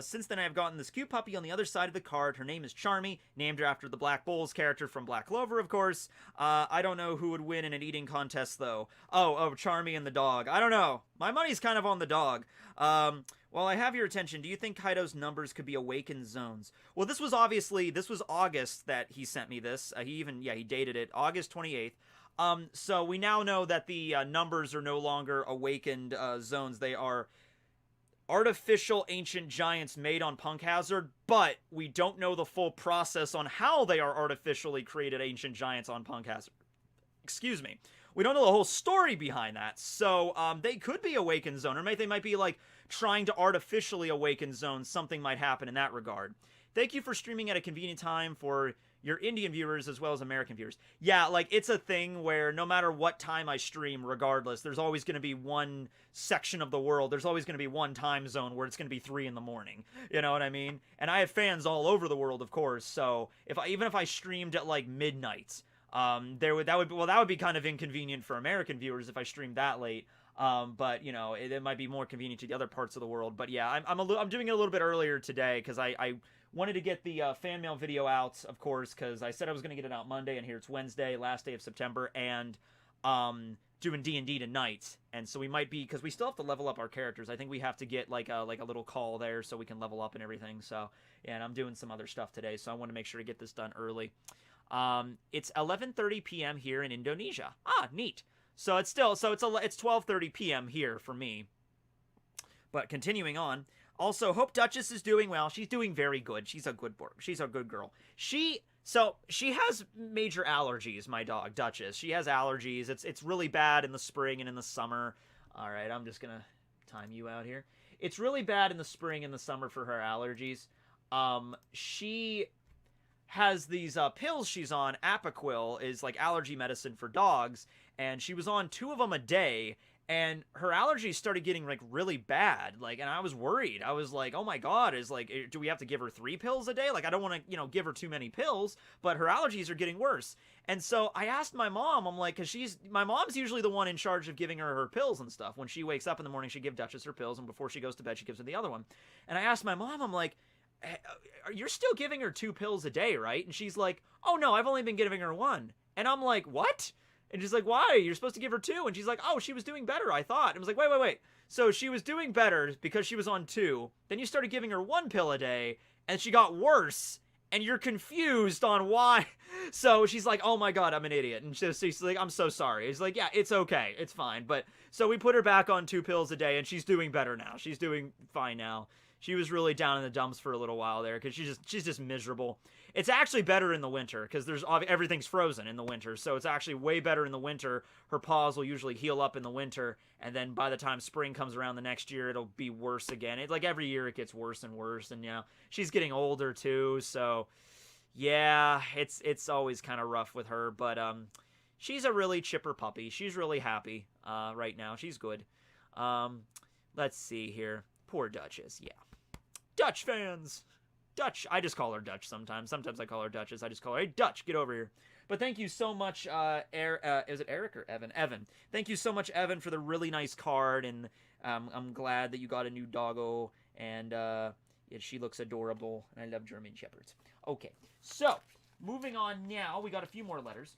Since then, I have gotten this cute puppy on the other side of the card. Her name is Charmy, named her after the Black Bulls character from Black Clover, of course. I don't know who would win in an eating contest, though. Oh, Charmy and the dog. I don't know. My money's kind of on the dog. While I have your attention, do you think Kaido's numbers could be awakened zones? Well, this was August that he sent me this. He dated it, August 28th. So we now know that the numbers are no longer awakened zones. They are artificial ancient giants made on Punk Hazard, but we don't know the full process on how they are artificially created ancient giants on Punk Hazard. Excuse me. We don't know the whole story behind that, so they could be awakened zone, or they might be like trying to artificially awaken zones. Something might happen in that regard. Thank you for streaming at a convenient time for your Indian viewers as well as American viewers. Yeah, like, it's a thing where no matter what time I stream, regardless, there's always going to be one section of the world, there's always going to be one time zone where it's going to be 3 in the morning. You know what I mean? And I have fans all over the world, of course, so even if I streamed at, like, midnight, that would be kind of inconvenient for American viewers if I streamed that late. But, you know, it might be more convenient to the other parts of the world. But yeah, I'm doing it a little bit earlier today because I wanted to get the fan mail video out, of course, because I said I was going to get it out Monday, and here it's Wednesday, last day of September, and doing D&D tonight. And so we might be, because we still have to level up our characters. I think we have to get like a little call there so we can level up and everything. So, yeah, and I'm doing some other stuff today, so I want to make sure to get this done early. It's 11:30 p.m. here in Indonesia. Ah, neat. So it's 12:30 p.m. here for me. But continuing on. Also, hope Duchess is doing well. She's doing very good. She's a good girl. She has major allergies, my dog, Duchess. She has allergies. It's really bad in the spring and in the summer. All right, I'm just going to time you out here. It's really bad in the spring and the summer for her allergies. She has these pills she's on. Apoquil is like allergy medicine for dogs, and she was on 2 of them a day. And her allergies started getting, like, really bad. Like, and I was worried. I was like, oh my god, do we have to give her 3 pills a day? Like, I don't want to, give her too many pills, but her allergies are getting worse. And so I asked my mom, I'm like, because my mom's usually the one in charge of giving her pills and stuff. When she wakes up in the morning, she gives Duchess her pills, and before she goes to bed, she gives her the other one. And I asked my mom, I'm like, you're still giving her 2 pills a day, right? And she's like, oh no, I've only been giving her 1. And I'm like, what? And she's like, why? You're supposed to give her 2. And she's like, oh, she was doing better, I thought. And I was like, wait. So she was doing better because she was on 2. Then you started giving her 1 pill a day, and she got worse. And you're confused on why. So she's like, oh my god, I'm an idiot. And she's like, I'm so sorry. He's like, yeah, it's okay. It's fine. But so we put her back on 2 pills a day, and she's doing better now. She's doing fine now. She was really down in the dumps for a little while there because she's just miserable. It's actually better in the winter because everything's frozen in the winter, so it's actually way better in the winter. Her paws will usually heal up in the winter, and then by the time spring comes around the next year, it'll be worse again. Like every year, it gets worse and worse, and she's getting older too. So Yeah, it's always kind of rough with her, but she's a really chipper puppy. She's really happy right now. She's good. Let's see here. Poor Duchess. Yeah. Dutch fans. Dutch. I just call her Dutch sometimes. Sometimes I call her Duchess. I just call her, hey, Dutch, get over here. But thank you so much, is it Eric or Evan? Evan. Thank you so much, Evan, for the really nice card, and I'm glad that you got a new doggo, and yeah, she looks adorable, and I love German Shepherds. Okay, so, moving on now, we got a few more letters.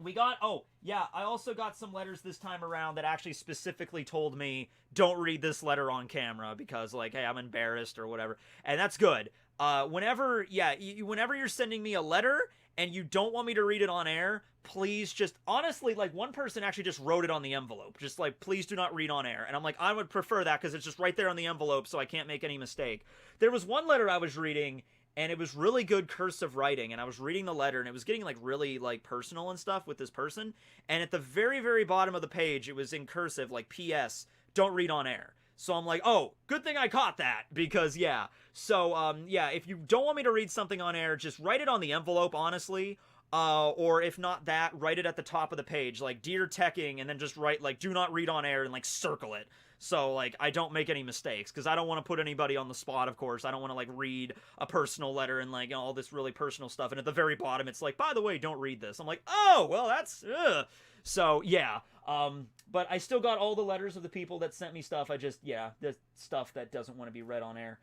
We got, oh, yeah, I also got some letters this time around that actually specifically told me, don't read this letter on camera, because, like, hey, I'm embarrassed or whatever, and that's good. Whenever you're sending me a letter, and you don't want me to read it on air, please just, honestly, like, one person actually just wrote it on the envelope. Just like, please do not read on air. And I'm like, I would prefer that because it's just right there on the envelope so I can't make any mistake. There was one letter I was reading, and it was really good cursive writing, and I was reading the letter, and it was getting, like, really, like, personal and stuff with this person. And at the very, very bottom of the page, it was in cursive, like, P.S., don't read on air. So I'm like, oh, good thing I caught that, because, yeah. So, yeah, if you don't want me to read something on air, just write it on the envelope, honestly. Or if not that, write it at the top of the page, like, Dear Tekking, and then just write, like, do not read on air, and, like, circle it. So, like, I don't make any mistakes, because I don't want to put anybody on the spot, of course. I don't want to, like, read a personal letter and, like, all this really personal stuff. And at the very bottom, it's like, by the way, don't read this. I'm like, oh, well, that's, ugh. So, yeah. But I still got all the letters of the people that sent me stuff. I just, yeah, the stuff that doesn't want to be read on air.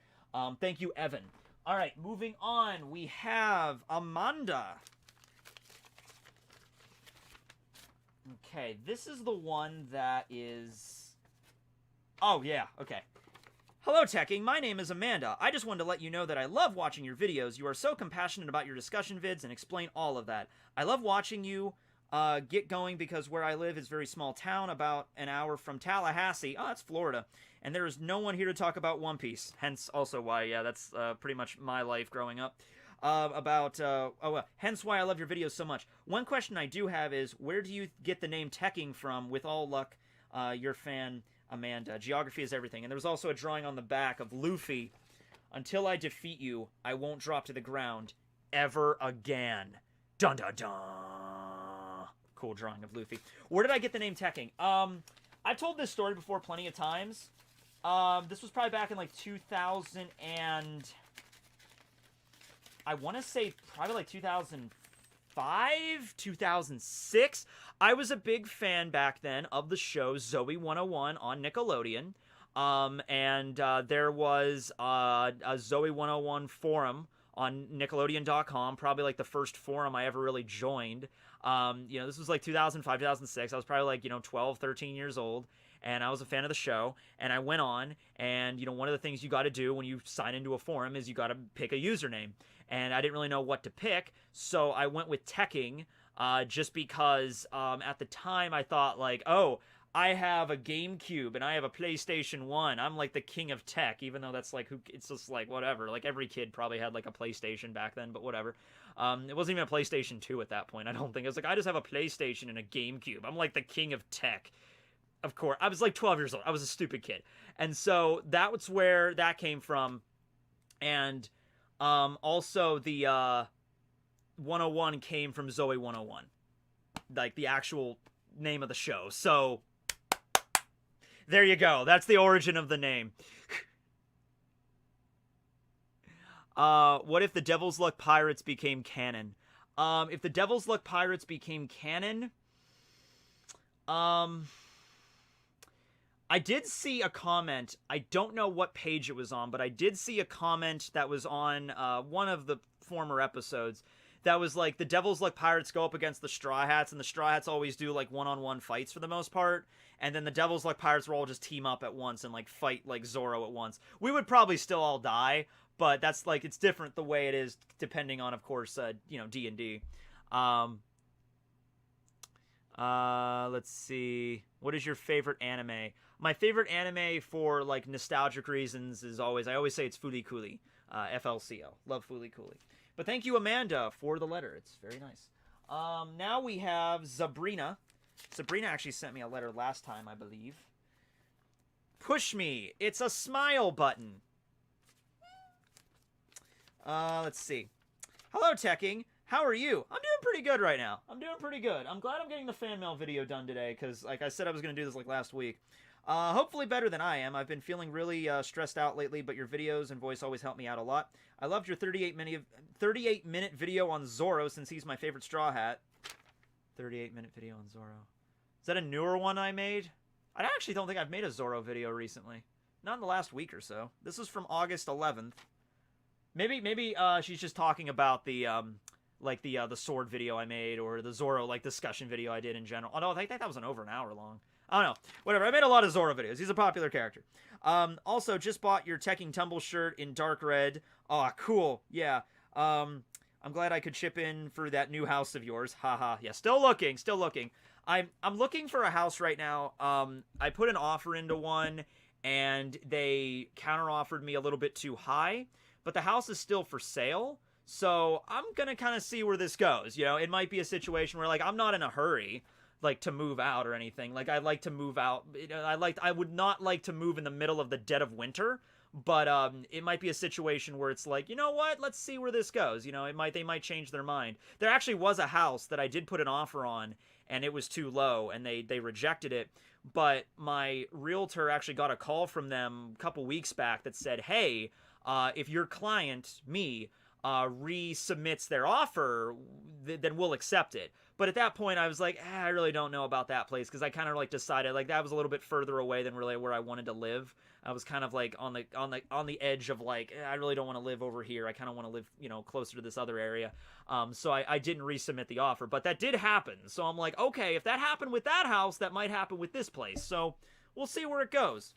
Thank you, Evan. All right, moving on. We have Amanda. Okay, this is the one that is... Oh, yeah, okay. Hello, Tekking. My name is Amanda. I just wanted to let you know that I love watching your videos. You are so compassionate about your discussion vids and explain all of that. I love watching you get going because where I live is a very small town, about an hour from Tallahassee. Oh, that's Florida. And there is no one here to talk about One Piece. Hence also why, yeah, that's pretty much my life growing up. Hence why I love your videos so much. One question I do have is, where do you get the name Tekking from? With all luck, your fan, Amanda. Geography is everything. And there was also a drawing on the back of Luffy. Until I defeat you, I won't drop to the ground ever again. Dun dun dun. Cool drawing of Luffy. Where did I get the name Tekking? I've told this story before plenty of times. This was probably back in like 2000 and... I want to say probably like 2005, 2006. I was a big fan back then of the show Zoe 101 on Nickelodeon. There was a Zoe 101 forum on Nickelodeon.com, probably like the first forum I ever really joined. This was like 2005, 2006. I was probably like, 12, 13 years old. And I was a fan of the show, and I went on, and, one of the things you got to do when you sign into a forum is you got to pick a username. And I didn't really know what to pick, so I went with Tekking, just because at the time I thought, like, oh, I have a GameCube, and I have a PlayStation 1. I'm like the king of tech, even though that's like, it's just like, whatever. Like, every kid probably had like a PlayStation back then, but whatever. It wasn't even a PlayStation 2 at that point, I don't think. It was like, I just have a PlayStation and a GameCube. I'm like the king of tech. Of course, I was like 12 years old. I was a stupid kid. And so that was where that came from. And also the 101 came from Zoe 101. Like the actual name of the show. So there you go. That's the origin of the name. What if the Devil's Luck Pirates became canon? If the Devil's Luck Pirates became canon... I did see a comment, I don't know what page it was on, but I did see a comment that was on one of the former episodes that was like, the Devil's Luck Pirates go up against the Straw Hats, and the Straw Hats always do like one-on-one fights for the most part, and then the Devil's Luck Pirates will all just team up at once and like fight like Zorro at once. We would probably still all die, but that's like, it's different the way it is depending on, of course, D&D. Let's see. What is your favorite anime? My favorite anime for, like, nostalgic reasons is always, I always say it's Fooly Cooly. FLCL. Love Fooly Cooly. But thank you, Amanda, for the letter. It's very nice. Now we have Sabrina. Sabrina actually sent me a letter last time, I believe. Push me. It's a smile button. Let's see. Hello, Tekking. How are you? I'm doing pretty good right now. I'm doing pretty good. I'm glad I'm getting the fan mail video done today, because, like I said, I was going to do this, like, last week. Hopefully better than I am. I've been feeling really stressed out lately, but your videos and voice always help me out a lot. I loved your 38-minute video on Zorro, since he's my favorite Straw Hat. 38-minute video on Zorro. Is that a newer one I made? I actually don't think I've made a Zorro video recently. Not in the last week or so. This was from August 11th. Maybe she's just talking about the the sword video I made, or the Zorro like discussion video I did in general. Although I think that was over an hour long. I don't know. Whatever. I made a lot of Zorro videos. He's a popular character. Also, just bought your Tekking Tumble shirt in dark red. Oh, cool. Yeah. I'm glad I could chip in for that new house of yours. Haha. Yeah. Still looking. Still looking. I'm looking for a house right now. I put an offer into one, and they counter-offered me a little bit too high. But the house is still for sale, so I'm gonna kind of see where this goes. You know, it might be a situation where, like, I'm not in a hurry, like, to move out or anything. Like, I'd like to move out. I would not like to move in the middle of the dead of winter, but it might be a situation where it's like, you know what? Let's see where this goes. You know, they might change their mind. There actually was a house that I did put an offer on, and it was too low, and they rejected it. But my realtor actually got a call from them a couple weeks back that said, hey, if your client, me, resubmits their offer, then we'll accept it. But at that point, I was like, I really don't know about that place, because I kind of like decided like that was a little bit further away than really where I wanted to live. I was kind of like on the edge of like, I really don't want to live over here. I kind of want to live, you know, closer to this other area. So I didn't resubmit the offer, but that did happen. So I'm like, okay, if that happened with that house, that might happen with this place. So we'll see where it goes.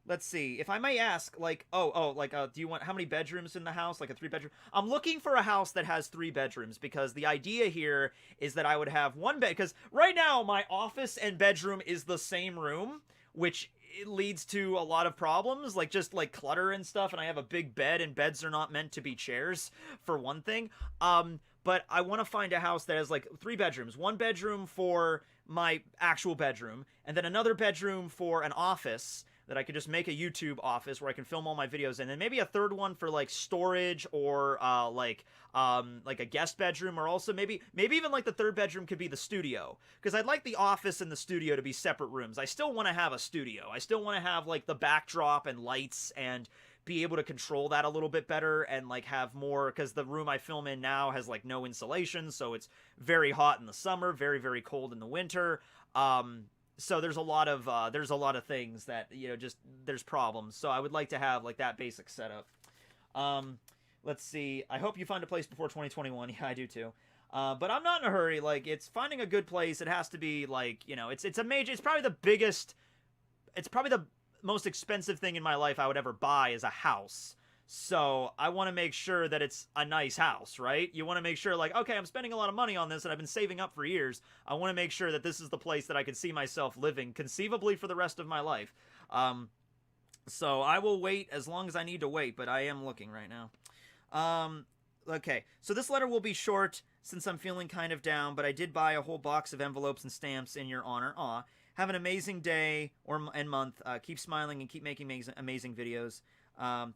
Let's see. If I may ask, like, do you want, how many bedrooms in the house? Like a 3-bedroom? I'm looking for a house that has 3 bedrooms, because the idea here is that I would have one bed, because right now my office and bedroom is the same room, which it leads to a lot of problems, like just like clutter and stuff, and I have a big bed, and beds are not meant to be chairs, for one thing. But I want to find a house that has like 3 bedrooms. 1 bedroom for my actual bedroom, and then another bedroom for an office that I could just make a YouTube office where I can film all my videos in, and maybe a third one for like storage, or like a guest bedroom, or also maybe even like the 3rd bedroom could be the studio, because I'd like the office and the studio to be separate rooms. I still want to have a studio. I still want to have like the backdrop and lights, and be able to control that a little bit better, and like have more, because the room I film in now has like no insulation, so it's very hot in the summer, very, very cold in the winter. So there's a lot of things that, you know, just there's problems. So I would like to have like that basic setup. Let's see. I hope you find a place before 2021. Yeah, I do too. But I'm not in a hurry. Like, it's finding a good place. It has to be like, you know, it's probably the most expensive thing in my life I would ever buy is a house. So I want to make sure that it's a nice house, right? You want to make sure, like, okay, I'm spending a lot of money on this and I've been saving up for years. I want to make sure that this is the place that I could see myself living conceivably for the rest of my life. So I will wait as long as I need to wait, but I am looking right now. Okay, so this letter will be short since I'm feeling kind of down, but I did buy a whole box of envelopes and stamps in your honor. Aw. Have an amazing day and month. Keep smiling and keep making amazing videos.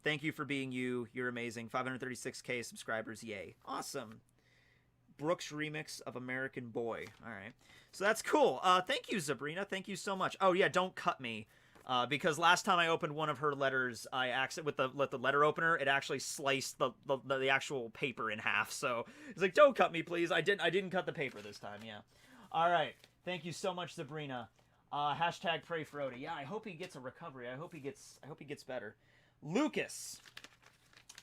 Thank you for being you. You're amazing. 536k subscribers. Yay. Awesome. Brooks remix of American Boy. All right. So that's cool. Thank you, Sabrina. Thank you so much. Oh, yeah, don't cut me. Because last time I opened one of her letters, I accidentally, with the letter opener, it actually sliced the actual paper in half. So it's like, don't cut me, please. I didn't cut the paper this time. Yeah. All right. Thank you so much, Sabrina. Hashtag pray for Odie. Yeah, I hope he gets a recovery. I hope he gets better. Lucas.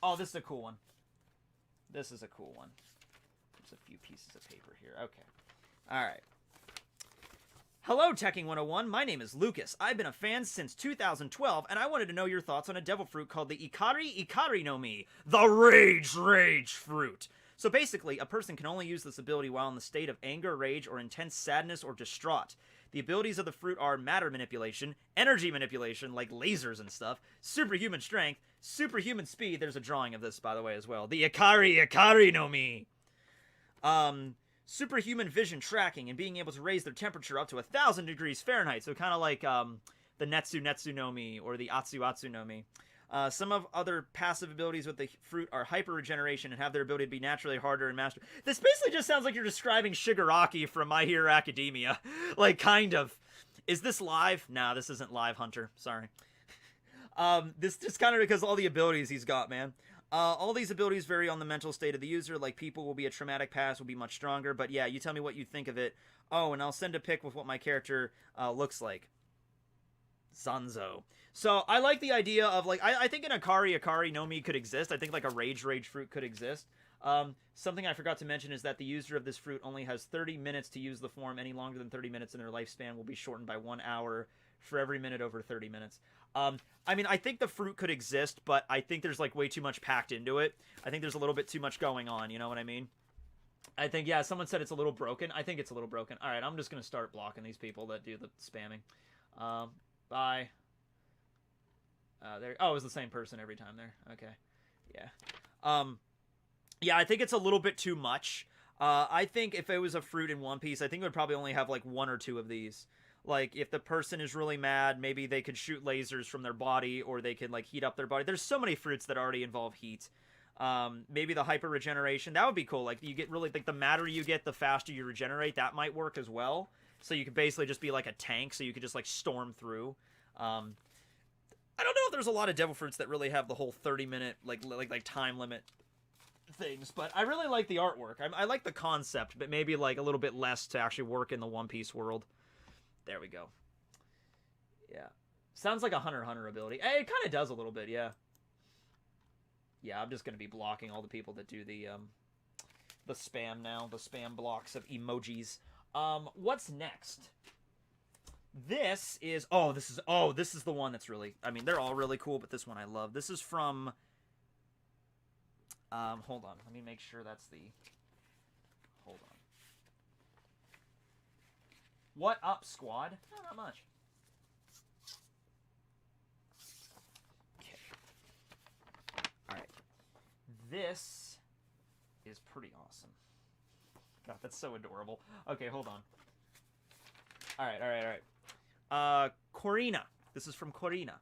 Oh, this is a cool one. This is a cool one. There's a few pieces of paper here. Okay. All right. Hello, Tekking101. My name is Lucas. I've been a fan since 2012, and I wanted to know your thoughts on a devil fruit called the Ikari no Mi, the Rage fruit. So basically, a person can only use this ability while in the state of anger, rage, or intense sadness or distraught. The abilities of the fruit are matter manipulation, energy manipulation, like lasers and stuff, superhuman strength, superhuman speed. There's a drawing of this, by the way, as well. The Ikari no Mi. Superhuman vision tracking and being able to raise their temperature up to 1,000 degrees Fahrenheit. So kind of like the Netsu no Mi or the Atsu no Mi. Some of other passive abilities with the fruit are hyper regeneration and have their ability to be naturally harder and master. This basically just sounds like you're describing Shigaraki from My Hero Academia. Like, kind of. Is this live? Nah, this isn't live, Hunter. Sorry. This just kind of because all the abilities he's got, man. All these abilities vary on the mental state of the user. Like, people will be a traumatic past, will be much stronger. But yeah, you tell me what you think of it. Oh, and I'll send a pic with what my character looks like. Zanzo. So I like the idea of, like, I think an Akari no Mi could exist. I think like a Rage fruit could exist. Something I forgot to mention is that the user of this fruit only has 30 minutes to use the form. Any longer than 30 minutes in their lifespan will be shortened by 1 hour for every minute over 30 minutes. I mean, I think the fruit could exist, but I think there's like way too much packed into it. I think there's a little bit too much going on, you know what I mean? I think, yeah, someone said it's a little broken. I think it's a little broken. All right, I'm just going to start blocking these people that do the spamming. Bye. There. Oh, it was the same person every time there. Okay. Yeah. Yeah, I think it's a little bit too much. I think if it was a fruit in One Piece, I think it would probably only have like 1 or 2 of these. Like, if the person is really mad, maybe they could shoot lasers from their body, or they could, like, heat up their body. There's so many fruits that already involve heat. Maybe the hyper regeneration, that would be cool. Like, you get really, like, the madder you get, the faster you regenerate. That might work as well. So you could basically just be like a tank, so you could just, like, storm through. I don't know if there's a lot of devil fruits that really have the whole 30-minute, like time limit things, but I really like the artwork. I like the concept, but maybe, like, a little bit less to actually work in the One Piece world. There we go. Yeah. Sounds like a Hunter x Hunter ability. Hey, it kind of does a little bit, yeah. Yeah, I'm just going to be blocking all the people that do the spam now. The spam blocks of emojis. What's next? This is... this is the one that's really... I mean, they're all really cool, but this one I love. This is from... hold on. Let me make sure that's the... Hold on. What up, squad? No, not much. Okay. Alright. This is pretty awesome. God, that's so adorable. Okay, hold on. Alright. Corina. This is from Corina.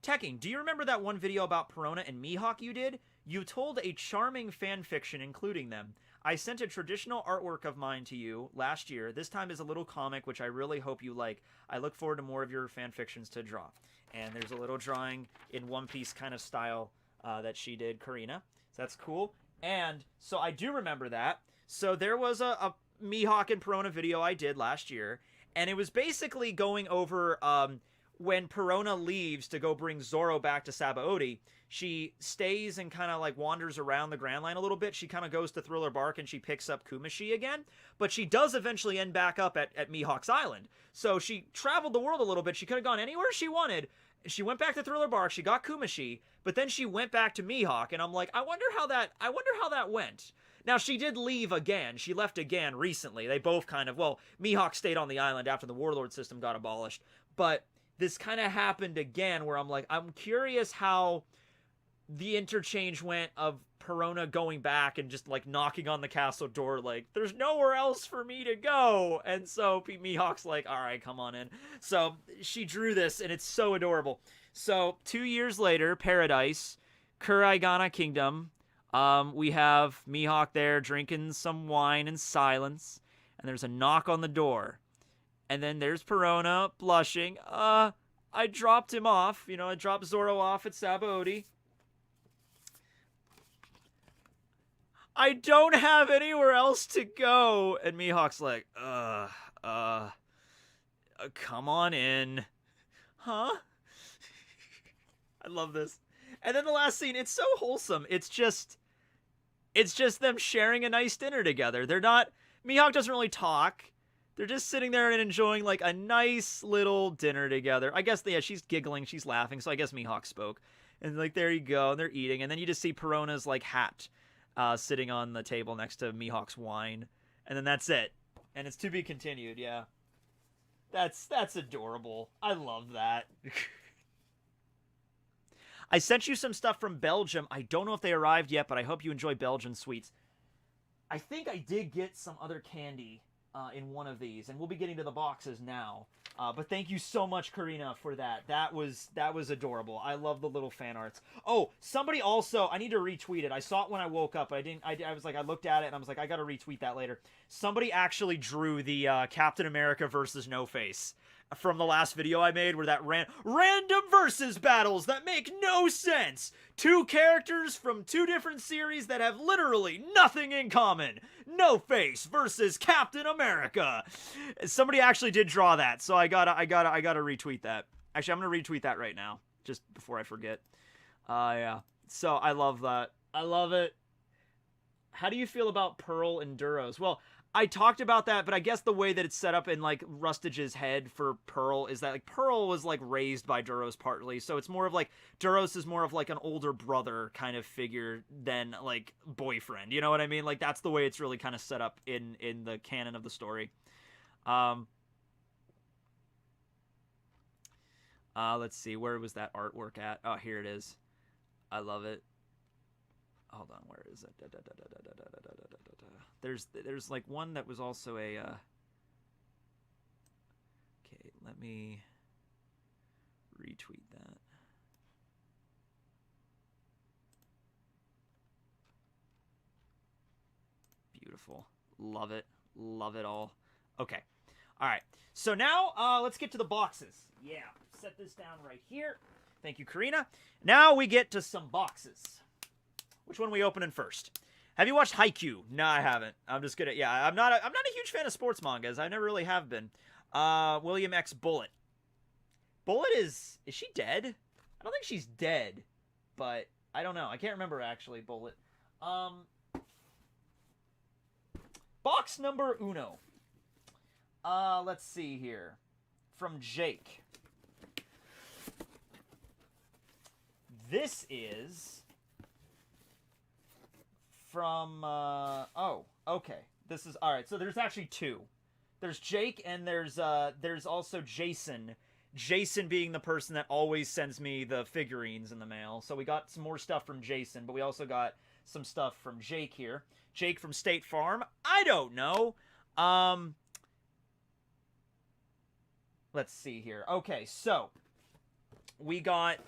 Tekking, do you remember that one video about Verona and Mihawk you did? You told a charming fan fiction including them. I sent a traditional artwork of mine to you last year. This time is a little comic, which I really hope you like. I look forward to more of your fan fictions to draw. And there's a little drawing in One Piece kind of style that she did, Corina. So that's cool. And so I do remember that. So there was a Mihawk and Verona video I did last year. And it was basically going over when Verona leaves to go bring Zorro back to Sabaody. She stays and kind of like wanders around the Grand Line a little bit. She kind of goes to Thriller Bark and she picks up Kumashi again. But she does eventually end back up at Mihawk's Island. So she traveled the world a little bit. She could have gone anywhere she wanted. She went back to Thriller Bark. She got Kumashi. But then she went back to Mihawk. And I'm like, I wonder how that went. Now, she did leave again. She left again recently. They both kind of, well, Mihawk stayed on the island after the Warlord system got abolished. But this kind of happened again where I'm like, I'm curious how the interchange went of Verona going back and just like knocking on the castle door like, there's nowhere else for me to go. And so Mihawk's like, all right, come on in. So she drew this and it's so adorable. So 2 years later, Paradise, Kuraigana Kingdom, we have Mihawk there drinking some wine in silence. And there's a knock on the door. And then there's Verona blushing. I dropped him off. You know, I dropped Zorro off at Sabaody. I don't have anywhere else to go. And Mihawk's like, come on in. Huh? I love this. And then the last scene, it's so wholesome. It's just them sharing a nice dinner together. Mihawk doesn't really talk. They're just sitting there and enjoying like a nice little dinner together. I guess, yeah, she's giggling, she's laughing, so I guess Mihawk spoke. And like, there you go, and they're eating. And then you just see Perona's like hat sitting on the table next to Mihawk's wine. And then that's it. And it's to be continued, yeah. That's adorable. I love that. I sent you some stuff from Belgium. I don't know if they arrived yet, but I hope you enjoy Belgian sweets. I think I did get some other candy in one of these, and we'll be getting to the boxes now. But thank you so much, Karina, for that. That was adorable. I love the little fan arts. Oh, somebody also, I need to retweet it. I saw it when I woke up, but I didn't. I was like, I looked at it and I was like, I gotta retweet that later. Somebody actually drew the Captain America versus No Face from the last video I made, where that random versus battles that make no sense. Two characters from two different series that have literally nothing in common. No Face versus Captain America. Somebody actually did draw that, so I gotta retweet that. Actually, I'm gonna retweet that right now, just before I forget. Yeah. So I love that. I love it. How do you feel about Pearl and Duros? Well, I talked about that, but I guess the way that it's set up in, like, Rustage's head for Pearl is that, like, Pearl was, like, raised by Duros partly, so it's more of, like, Duros is more of, like, an older brother kind of figure than, like, boyfriend, you know what I mean? Like, that's the way it's really kind of set up in the canon of the story. Let's see, where was that artwork at? Oh, here it is. I love it. Hold on, where is it? There's like one that was also a okay, let me retweet that. Beautiful. Love it. Love it all. Okay. All right. So now let's get to the boxes. Yeah. Set this down right here. Thank you, Karina. Now we get to some boxes. Which one are we opening first? Have you watched Haikyuu? No, I haven't. I'm just gonna, yeah, I'm not a huge fan of sports mangas. I never really have been. William X. Bullet. Bullet is she dead? I don't think she's dead, but I don't know. I can't remember actually, Bullet. Box number uno. Let's see here. From Jake. This is from, oh, okay. This is, alright, so there's actually two. There's Jake and there's also Jason. Jason being the person that always sends me the figurines in the mail. So we got some more stuff from Jason, but we also got some stuff from Jake here. Jake from State Farm. I don't know. Let's see here. Okay, so we got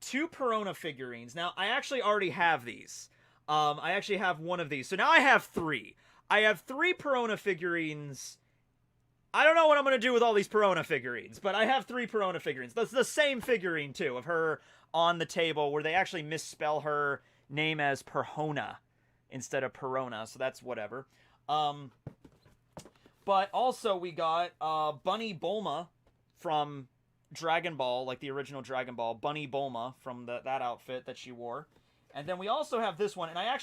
two Verona figurines. Now, I actually already have these. I actually have one of these. So now I have three. I have three Verona figurines. I don't know what I'm going to do with all these Verona figurines, but I have three Verona figurines. That's the same figurine, too, of her on the table, where they actually misspell her name as Perhona instead of Perona, so that's whatever. But also we got Bunny Bulma from Dragon Ball, like the original Dragon Ball, Bunny Bulma from that outfit that she wore. And then we also have this one, and I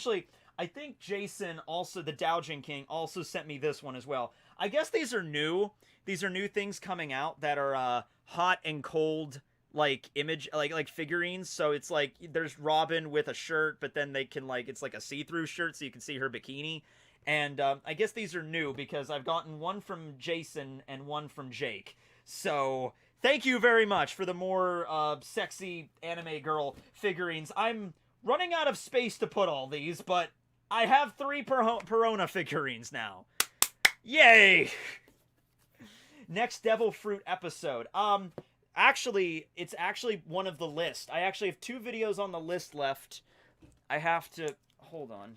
think Jason, also the Doujin King, also sent me this one as well. I guess these are new. These are new things coming out that are hot and cold, like image, like figurines. So it's like there's Robin with a shirt, but then they can it's like a see-through shirt, so you can see her bikini. And I guess these are new because I've gotten one from Jason and one from Jake. So thank you very much for the more sexy anime girl figurines. I'm running out of space to put all these, but I have three Verona figurines now. Yay! Next Devil Fruit episode. Actually, it's actually one of the list. I actually have two videos on the list left. I have to... Hold on.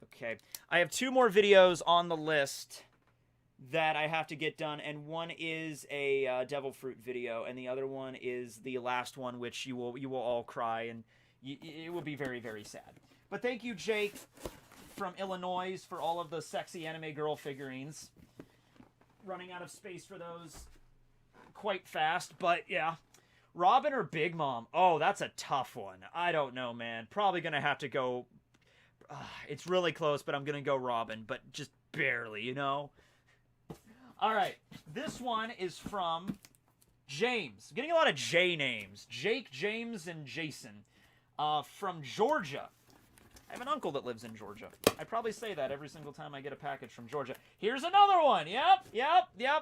Okay. I have two more videos on the list that I have to get done, and one is a Devil Fruit video, and the other one is the last one, which you will all cry, and it will be very, very sad. But thank you, Jake, from Illinois, for all of the sexy anime girl figurines. Running out of space for those quite fast, but yeah. Robin or Big Mom? Oh, that's a tough one. I don't know, man. Probably gonna have to go... it's really close, but I'm gonna go Robin, but just barely, you know? Alright, this one is from James. I'm getting a lot of J names. Jake, James, and Jason. From Georgia. I have an uncle that lives in Georgia. I probably say that every single time I get a package from Georgia. Here's another one. Yep.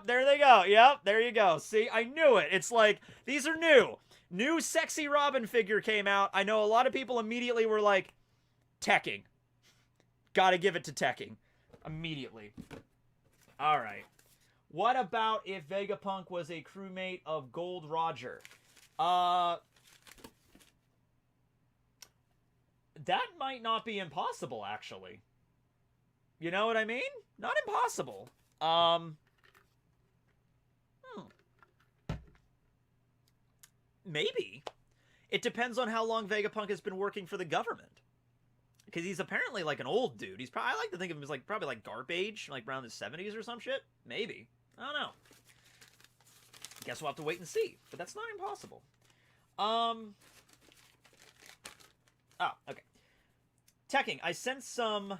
There they go. Yep, there you go. See, I knew it. It's like, these are new. New sexy Robin figure came out. I know a lot of people immediately were like, Tekking. Gotta give it to Tekking. Immediately. Alright. What about if Vegapunk was a crewmate of Gold Roger? That might not be impossible, actually. You know what I mean? Not impossible. Maybe. It depends on how long Vegapunk has been working for the government. Because he's apparently like an old dude. He's probably, I like to think of him as like probably like Garp age, like around the 70s or some shit. Maybe. I don't know. Guess we'll have to wait and see. But that's not impossible. Oh, okay. Tekking, I sent some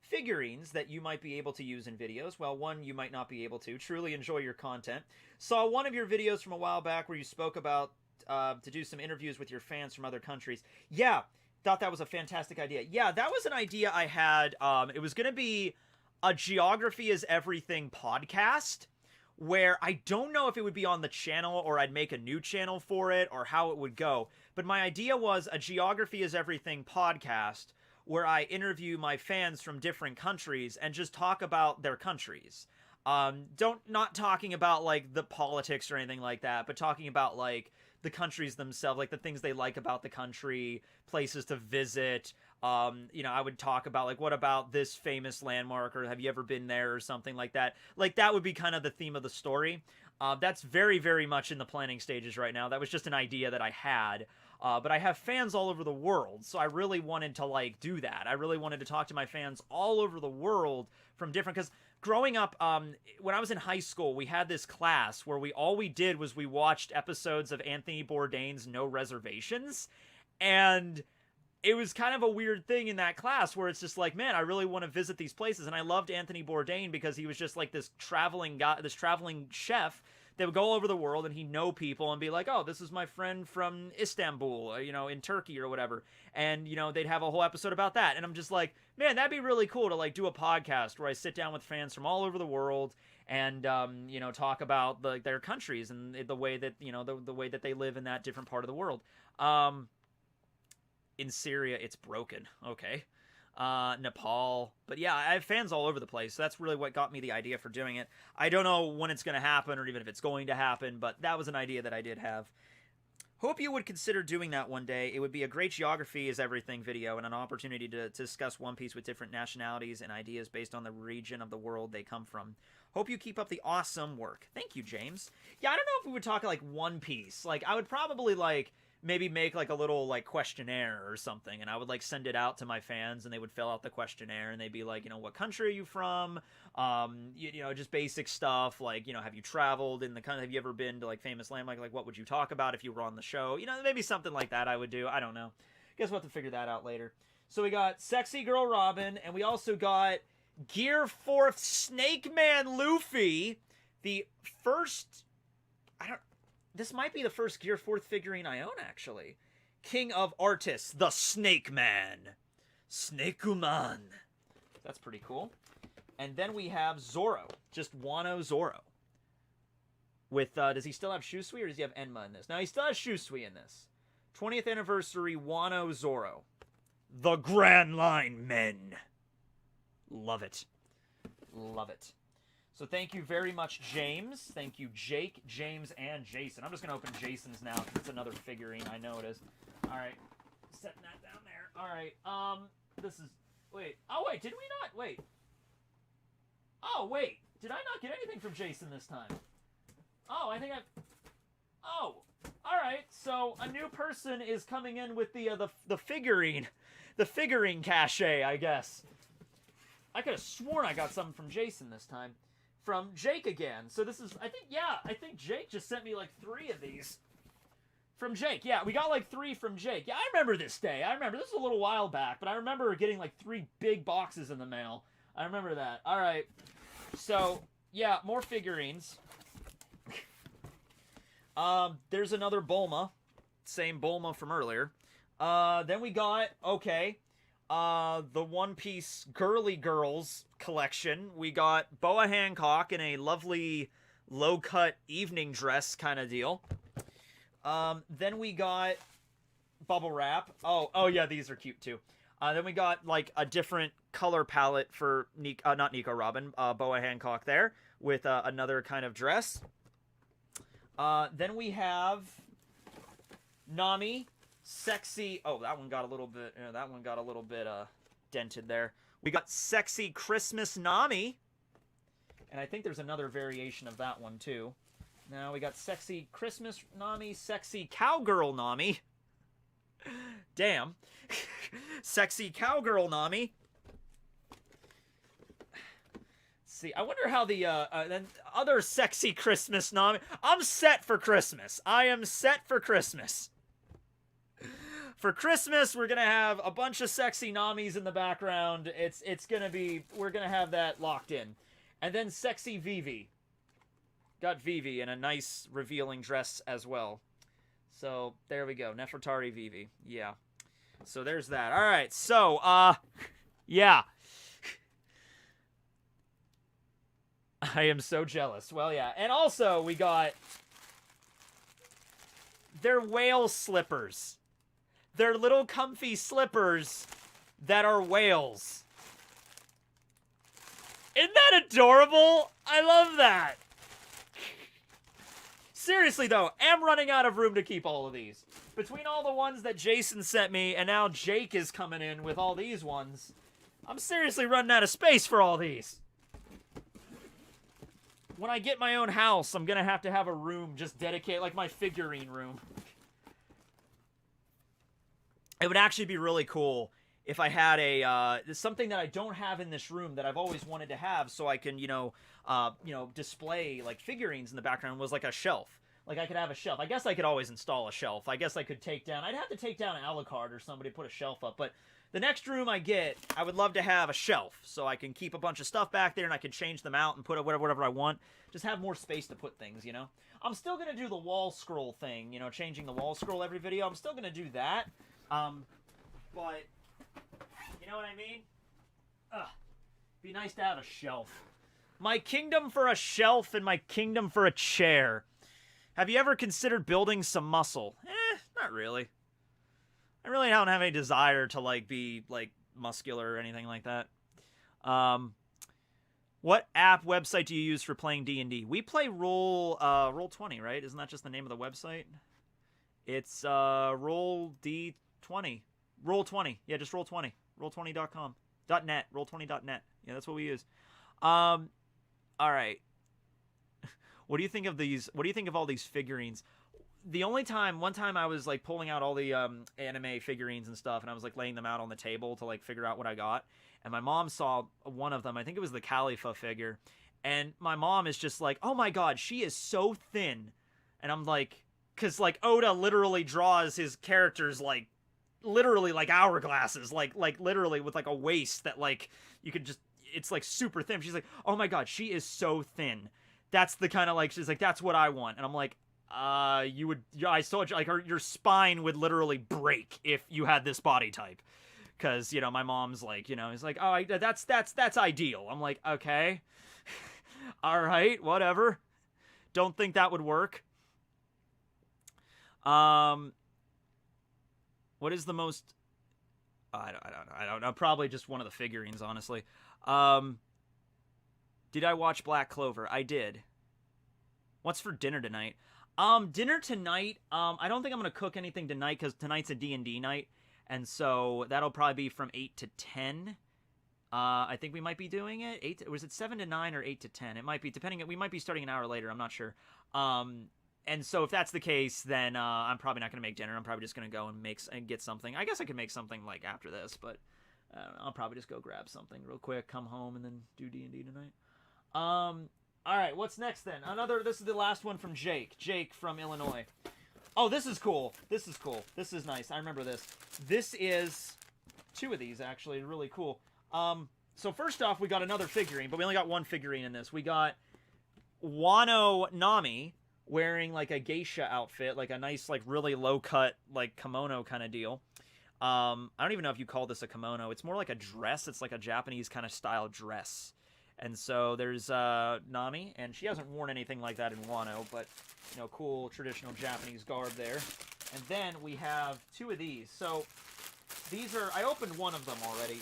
figurines that you might be able to use in videos. Well, one you might not be able to. Truly enjoy your content. Saw one of your videos from a while back where you spoke about to do some interviews with your fans from other countries. Yeah, thought that was a fantastic idea. Yeah, that was an idea I had. It was going to be a Geography is Everything podcast, where I don't know if it would be on the channel or I'd make a new channel for it or how it would go. But my idea was a Geography is Everything podcast where I interview my fans from different countries and just talk about their countries. Not talking about like the politics or anything like that, but talking about like the countries themselves, like the things they like about the country, places to visit. I would talk about like, what about this famous landmark, or have you ever been there, or something like that. Like that would be kind of the theme of the story. That's very, very much in the planning stages right now. That was just an idea that I had. But I have fans all over the world, so I really wanted to like do that. I really wanted to talk to my fans all over the world from different, because growing up, when I was in high school, we had this class where all we did was we watched episodes of Anthony Bourdain's No Reservations, and it was kind of a weird thing in that class where it's just like, man, I really want to visit these places. And I loved Anthony Bourdain because he was just like this traveling guy, this traveling chef that would go all over the world, and he'd know people and be like, oh, this is my friend from Istanbul, in Turkey or whatever. And, they'd have a whole episode about that. And I'm just like, man, that'd be really cool to like do a podcast where I sit down with fans from all over the world and, talk about their countries and the way that, the way that they live in that different part of the world. In Syria, it's broken. Okay. Nepal. But yeah, I have fans all over the place. So that's really what got me the idea for doing it. I don't know when it's going to happen or even if it's going to happen, but that was an idea that I did have. Hope you would consider doing that one day. It would be a great Geography is Everything video and an opportunity to discuss One Piece with different nationalities and ideas based on the region of the world they come from. Hope you keep up the awesome work. Thank you, James. Yeah, I don't know if we would talk like One Piece. Like, I would probably like maybe make like a little like questionnaire or something, and I would like send it out to my fans, and they would fill out the questionnaire, and they'd be like, what country are you from? Just basic stuff like, have you traveled in the country? Have you ever been to like famous landmark? Like, what would you talk about if you were on the show? Maybe something like that I would do. I don't know. Guess we'll have to figure that out later. So we got Sexy Girl Robin, and we also got Gear 4th Snake Man Luffy, the first. This might be the first Gear 4th figurine I own, actually. King of Artists, the Snake Man. Snake-uman. That's pretty cool. And then we have Zorro. Just Wano Zorro. With, does he still have Shusui, or does he have Enma in this? No, he still has Shusui in this. 20th Anniversary Wano Zorro. The Grand Line Men. Love it. Love it. So thank you very much, James. Thank you, Jake, James, and Jason. I'm just going to open Jason's now because it's another figurine. I know it is. All right. Setting that down there. All right. This is... Wait. Oh, wait. Did we not? Wait. Oh, wait. Did I not get anything from Jason this time? Oh, I think I... Oh. All right. So a new person is coming in with the figurine. The figurine cachet, I guess. I could have sworn I got something from Jason this time. From Jake again. So this is, I think Jake just sent me like 3 of these. From Jake. Yeah, we got like 3 from Jake. Yeah, I remember this day. This is a little while back, but I remember getting like 3 big boxes in the mail. I remember that. All right. So, yeah, more figurines. There's another Bulma. Same Bulma from earlier. Then we got, the One Piece Girly Girls collection. We got Boa Hancock in a lovely low-cut evening dress kind of deal. Then we got Bubble Wrap. Oh yeah, these are cute too. Then we got like a different color palette for not Nico Robin, Boa Hancock there. with another kind of dress. Then we have Nami, sexy. Oh, that one got a little bit. Dented there. We got sexy Christmas Nami, and I think there's another variation of that one too. Now we got sexy Christmas Nami, sexy cowgirl Nami. Damn, sexy cowgirl Nami. See, I wonder how the then other sexy Christmas Nami. I'm set for Christmas. I am set for Christmas. For Christmas, we're gonna have a bunch of sexy Namis in the background. It's gonna be, we're gonna have that locked in, and then sexy Vivi. Got Vivi in a nice revealing dress as well. So there we go, Nefertari Vivi. Yeah. So there's that. All right. So yeah. I am so jealous. Well, yeah. And also, we got... They're whale slippers. They're little comfy slippers that are whales. Isn't that adorable? I love that. Seriously, though, am running out of room to keep all of these. Between all the ones that Jason sent me, and now Jake is coming in with all these ones, I'm seriously running out of space for all these. When I get my own house, I'm going to have a room just dedicated, like my figurine room. It would actually be really cool if I had something that I don't have in this room that I've always wanted to have, so I can, display like figurines in the background, was like a shelf. Like I could have a shelf. I guess I could always install a shelf. I guess I could take down, I'd have to take down an Alucard or somebody to put a shelf up, but the next room I get, I would love to have a shelf, so I can keep a bunch of stuff back there, and I can change them out and put whatever I want. Just have more space to put things, you know? I'm still going to do the wall scroll thing, changing the wall scroll every video. I'm still going to do that. But, you know what I mean? Be nice to have a shelf. My kingdom for a shelf and my kingdom for a chair. Have you ever considered building some muscle? Not really. I really don't have any desire to, be, muscular or anything like that. What app website do you use for playing D&D? We play Roll20, right? Isn't that just the name of the website? It's, Roll D20. Roll20. Yeah, just Roll20. Roll20.com. .net. Roll20.net. Yeah, that's what we use. All right. What do you think of these? What do you think of all these figurines? One time I was pulling out all the anime figurines and stuff, and I was laying them out on the table to figure out what I got. And my mom saw one of them. I think it was the Khalifa figure. And my mom is just like, "Oh my god, she is so thin." And I'm like, because Oda literally draws his characters literally hourglasses, literally with a waist that you could just, it's super thin. She's like, "Oh my god, she is so thin." That's the kind of she's like, "That's what I want." And I'm like, you would, I told you, your spine would literally break if you had this body type. Cause, my mom's he's like, "Oh, that's ideal." I'm like, okay. All right, whatever. Don't think that would work. What is the most, I don't know. Probably just one of the figurines, honestly. Did I watch Black Clover? I did. What's for dinner tonight? Dinner tonight, I don't think I'm going to cook anything tonight because tonight's a D&D night. And so that'll probably be from 8 to 10. I think we might be doing it. Was it 7 to 9 or 8 to 10? It might be, depending. We might be starting an hour later. I'm not sure. And so if that's the case, then I'm probably not going to make dinner. I'm probably just going to go and get something. I guess I could make something after this, but I'll probably just go grab something real quick, come home, and then do D&D tonight. All right, what's next then? This is the last one from Jake. Jake from Illinois. Oh, this is cool. This is cool. This is nice. I remember this. This is two of these, actually. Really cool. So first off, we got another figurine, but we only got one figurine in this. We got Wano Nami wearing a geisha outfit, a nice, really low-cut, kimono kind of deal. I don't even know if you call this a kimono. It's more like a dress. It's like a Japanese kind of style dress. And so there's Nami, and she hasn't worn anything like that in Wano, but, cool traditional Japanese garb there. And then we have two of these. So these are, I opened one of them already.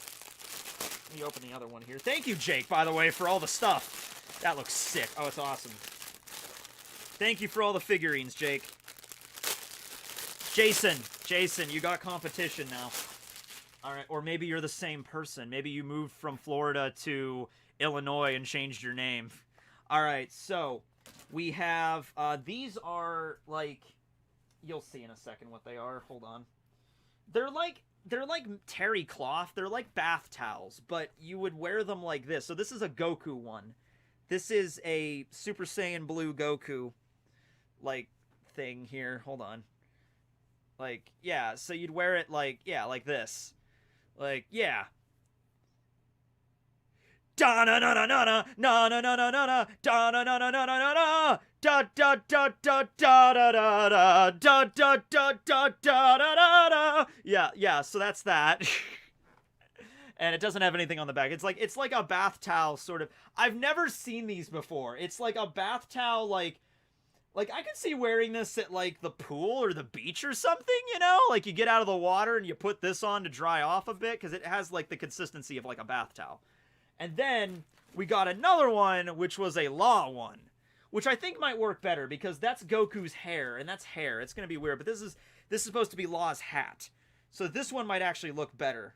Let me open the other one here. Thank you, Jake, by the way, for all the stuff. That looks sick. Oh, it's awesome. Thank you for all the figurines, Jake. Jason, you got competition now. All right, or maybe you're the same person. Maybe you moved from Florida to Illinois and changed your name. All right, so we have these are like, you'll see in a second what they are. Hold on. They're like terry cloth. They're like bath towels, but you would wear them like this. So this is a Goku one. This is a Super Saiyan Blue Goku like thing here. Hold on. Like, yeah, so you'd wear it like, yeah, like this. Like, yeah. Da na na na na na na na na na na da na na na na na na da da da da da da da da da da da da da da. Yeah, so that's that. And it doesn't have anything on the back. It's like a bath towel sort of. I've never seen these before. It's like a bath towel like I could see wearing this at like the pool or the beach or something, you know? Like you get out of the water and you put this on to dry off a bit because it has like the consistency of like a bath towel. And then we got another one, which was a Law one, which I think might work better because that's Goku's hair, and that's hair. It's going to be weird, but this is supposed to be Law's hat. So this one might actually look better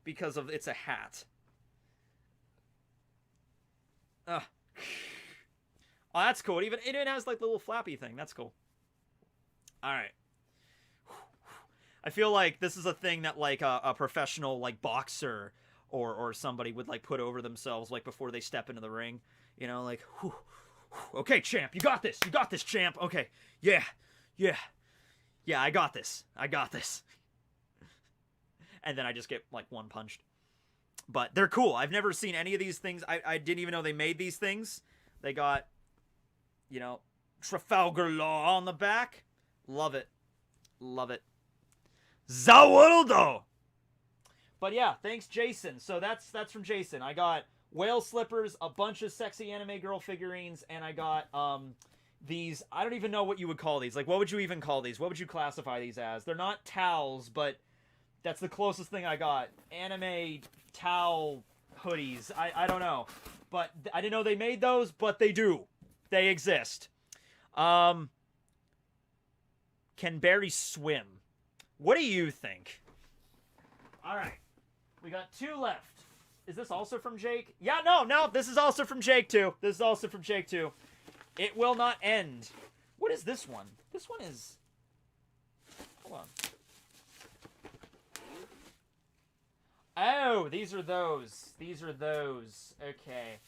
because of it's a hat. Oh, that's cool. It has like the little flappy thing. That's cool. All right. I feel like this is a thing that like a professional like boxer or somebody would like put over themselves like before they step into the ring, you know, like whew, whew. Okay, champ, you got this, champ. Okay, yeah, I got this, and then I just get like one punched. But they're cool. I've never seen any of these things. I didn't even know they made these things. They got, you know, Trafalgar Law on the back. Love it. Zawoldo. But yeah, thanks, Jason. So that's from Jason. I got whale slippers, a bunch of sexy anime girl figurines, and I got these. I don't even know what you would call these. Like, what would you even call these? What would you classify these as? They're not towels, but that's the closest thing I got. Anime towel hoodies. I don't know. But I didn't know they made those, but they do. They exist. Can Barry swim? What do you think? All right. We got 2 left. Is this also from Jake? Yeah, no. This is also from Jake, too. It will not end. What is this one? This one is... Hold on. Oh, these are those. Okay.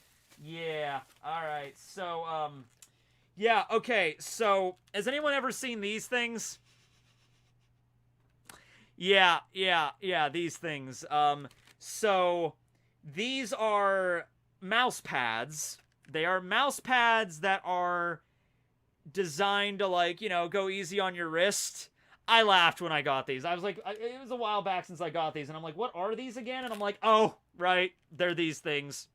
Yeah. All right. So, yeah, okay. So, has anyone ever seen these things? Yeah, these things. So, these are mouse pads. They are mouse pads that are designed to, like, you know, go easy on your wrist. I laughed when I got these. I was like, it was a while back since I got these, and I'm like, what are these again? And I'm like, oh, right, they're these things.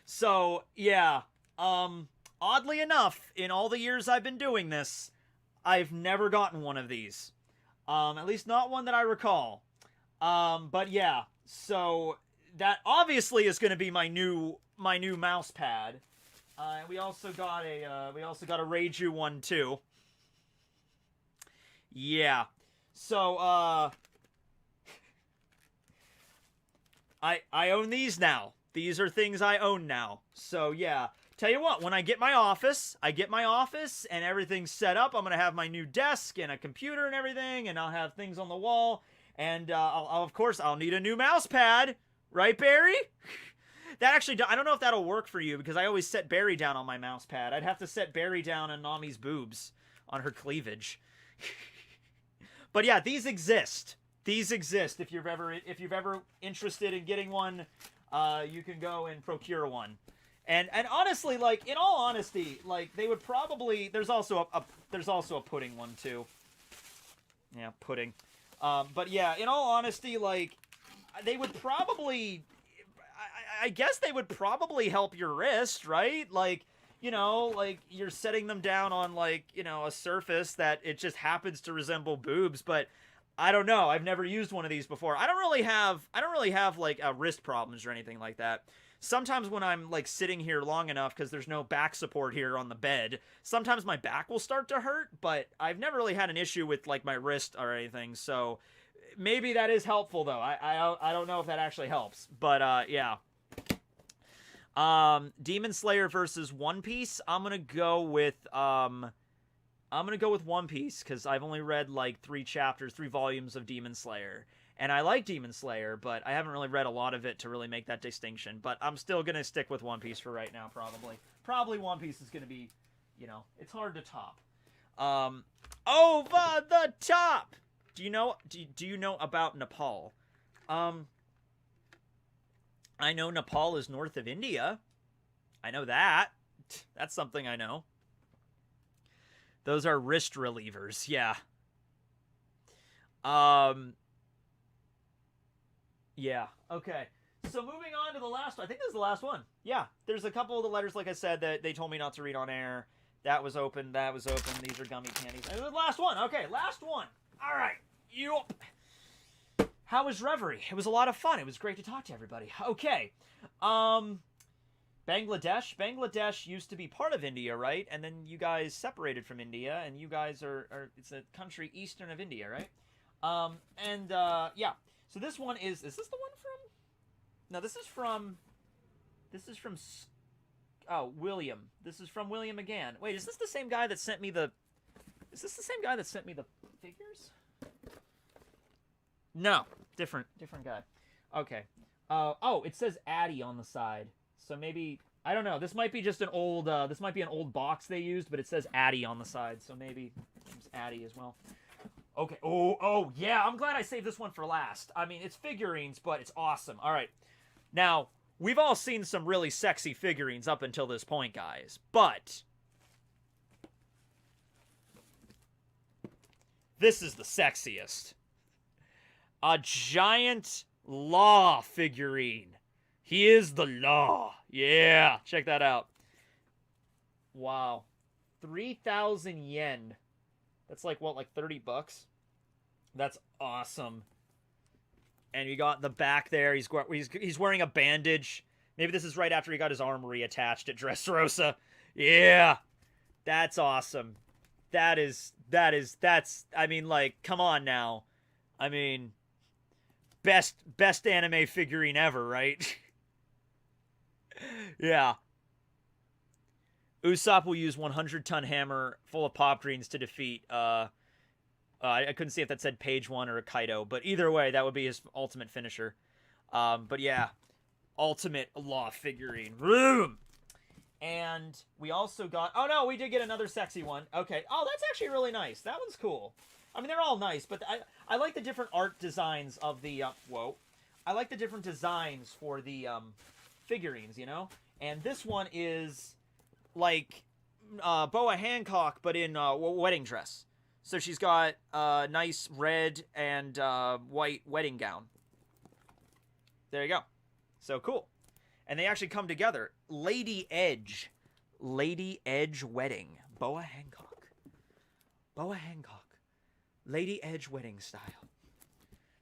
So, yeah, oddly enough, in all the years I've been doing this, I've never gotten one of these. At least not one that I recall. But yeah, so that obviously is going to be my new mouse pad. We also got a Reiju one too. Yeah. So I own these now. These are things I own now. So yeah. Tell you what, when I get my office and everything's set up, I'm going to have my new desk and a computer and everything, and I'll have things on the wall, and of course, I'll need a new mouse pad. Right, Barry? That actually, I don't know if that'll work for you, because I always set Barry down on my mouse pad. I'd have to set Barry down on Nami's boobs, on her cleavage. But yeah, these exist. If you've ever interested in getting one, you can go and procure one. And honestly, like, in all honesty, like, they would probably... There's also a pudding one, too. Yeah, pudding. But yeah, in all honesty, like, they would probably... I guess they would probably help your wrist, right? Like, you know, like, you're setting them down on, like, you know, a surface that it just happens to resemble boobs, but... I don't know. I've never used one of these before. I don't really have like wrist problems or anything like that. sometimes when I'm, like, sitting here long enough, because there's no back support here on the bed, sometimes my back will start to hurt, but I've never really had an issue with, like, my wrist or anything, so maybe that is helpful, though. I don't know if that actually helps, but, yeah. Demon Slayer versus One Piece. I'm gonna go with One Piece, because I've only read, like, 3 volumes of Demon Slayer. And I like Demon Slayer, but I haven't really read a lot of it to really make that distinction. But I'm still going to stick with One Piece for right now, probably. Probably One Piece is going to be, you know, it's hard to top. Over the top! Do you know about Nepal? I know Nepal is north of India. I know that. That's something I know. Those are wrist relievers, yeah. Yeah, okay. So moving on to the last one. I think this is the last one. Yeah, there's a couple of the letters, like I said, that they told me not to read on air. That was open. These are gummy candies. And the last one. Okay, last one. All right. Yup. How was Reverie? It was a lot of fun. It was great to talk to everybody. Okay. Bangladesh. Bangladesh used to be part of India, right? And then you guys separated from India, and you guys are it's a country eastern of India, right? Yeah. So this one is this the one from? No, this is from William. This is from William again. Wait, is this the same guy that sent me the figures? No, different guy. Okay. Oh, it says Addy on the side. So maybe, I don't know. This might be just an old box they used, but it says Addy on the side. So maybe it's Addy as well. Okay. Oh, yeah. I'm glad I saved this one for last. I mean, it's figurines, but it's awesome. All right. Now, we've all seen some really sexy figurines up until this point, guys. But this is the sexiest. A giant Law figurine. He is the Law. Yeah. Check that out. Wow. 3,000 yen. That's like, what, like $30? That's awesome. And you got the back there. He's wearing a bandage. Maybe this is right after he got his arm reattached at Dressrosa. Yeah. That's awesome. That's, I mean, like, come on now. I mean, best anime figurine ever, right? Yeah. Usopp will use 100-ton hammer full of pop greens to defeat, I couldn't see if that said page 1 or a Kaido, but either way, that would be his ultimate finisher. But yeah, ultimate Law figurine. Vroom! And we also got, oh no, we did get another sexy one. Okay. Oh, that's actually really nice. That one's cool. I mean, they're all nice, but I like the different art designs of the, whoa. I like the different designs for the, figurines, you know? And this one is like Boa Hancock, but in wedding dress. So she's got a nice red and white wedding gown. There you go. So cool. And they actually come together. Lady Edge wedding. Boa Hancock. Lady Edge wedding style.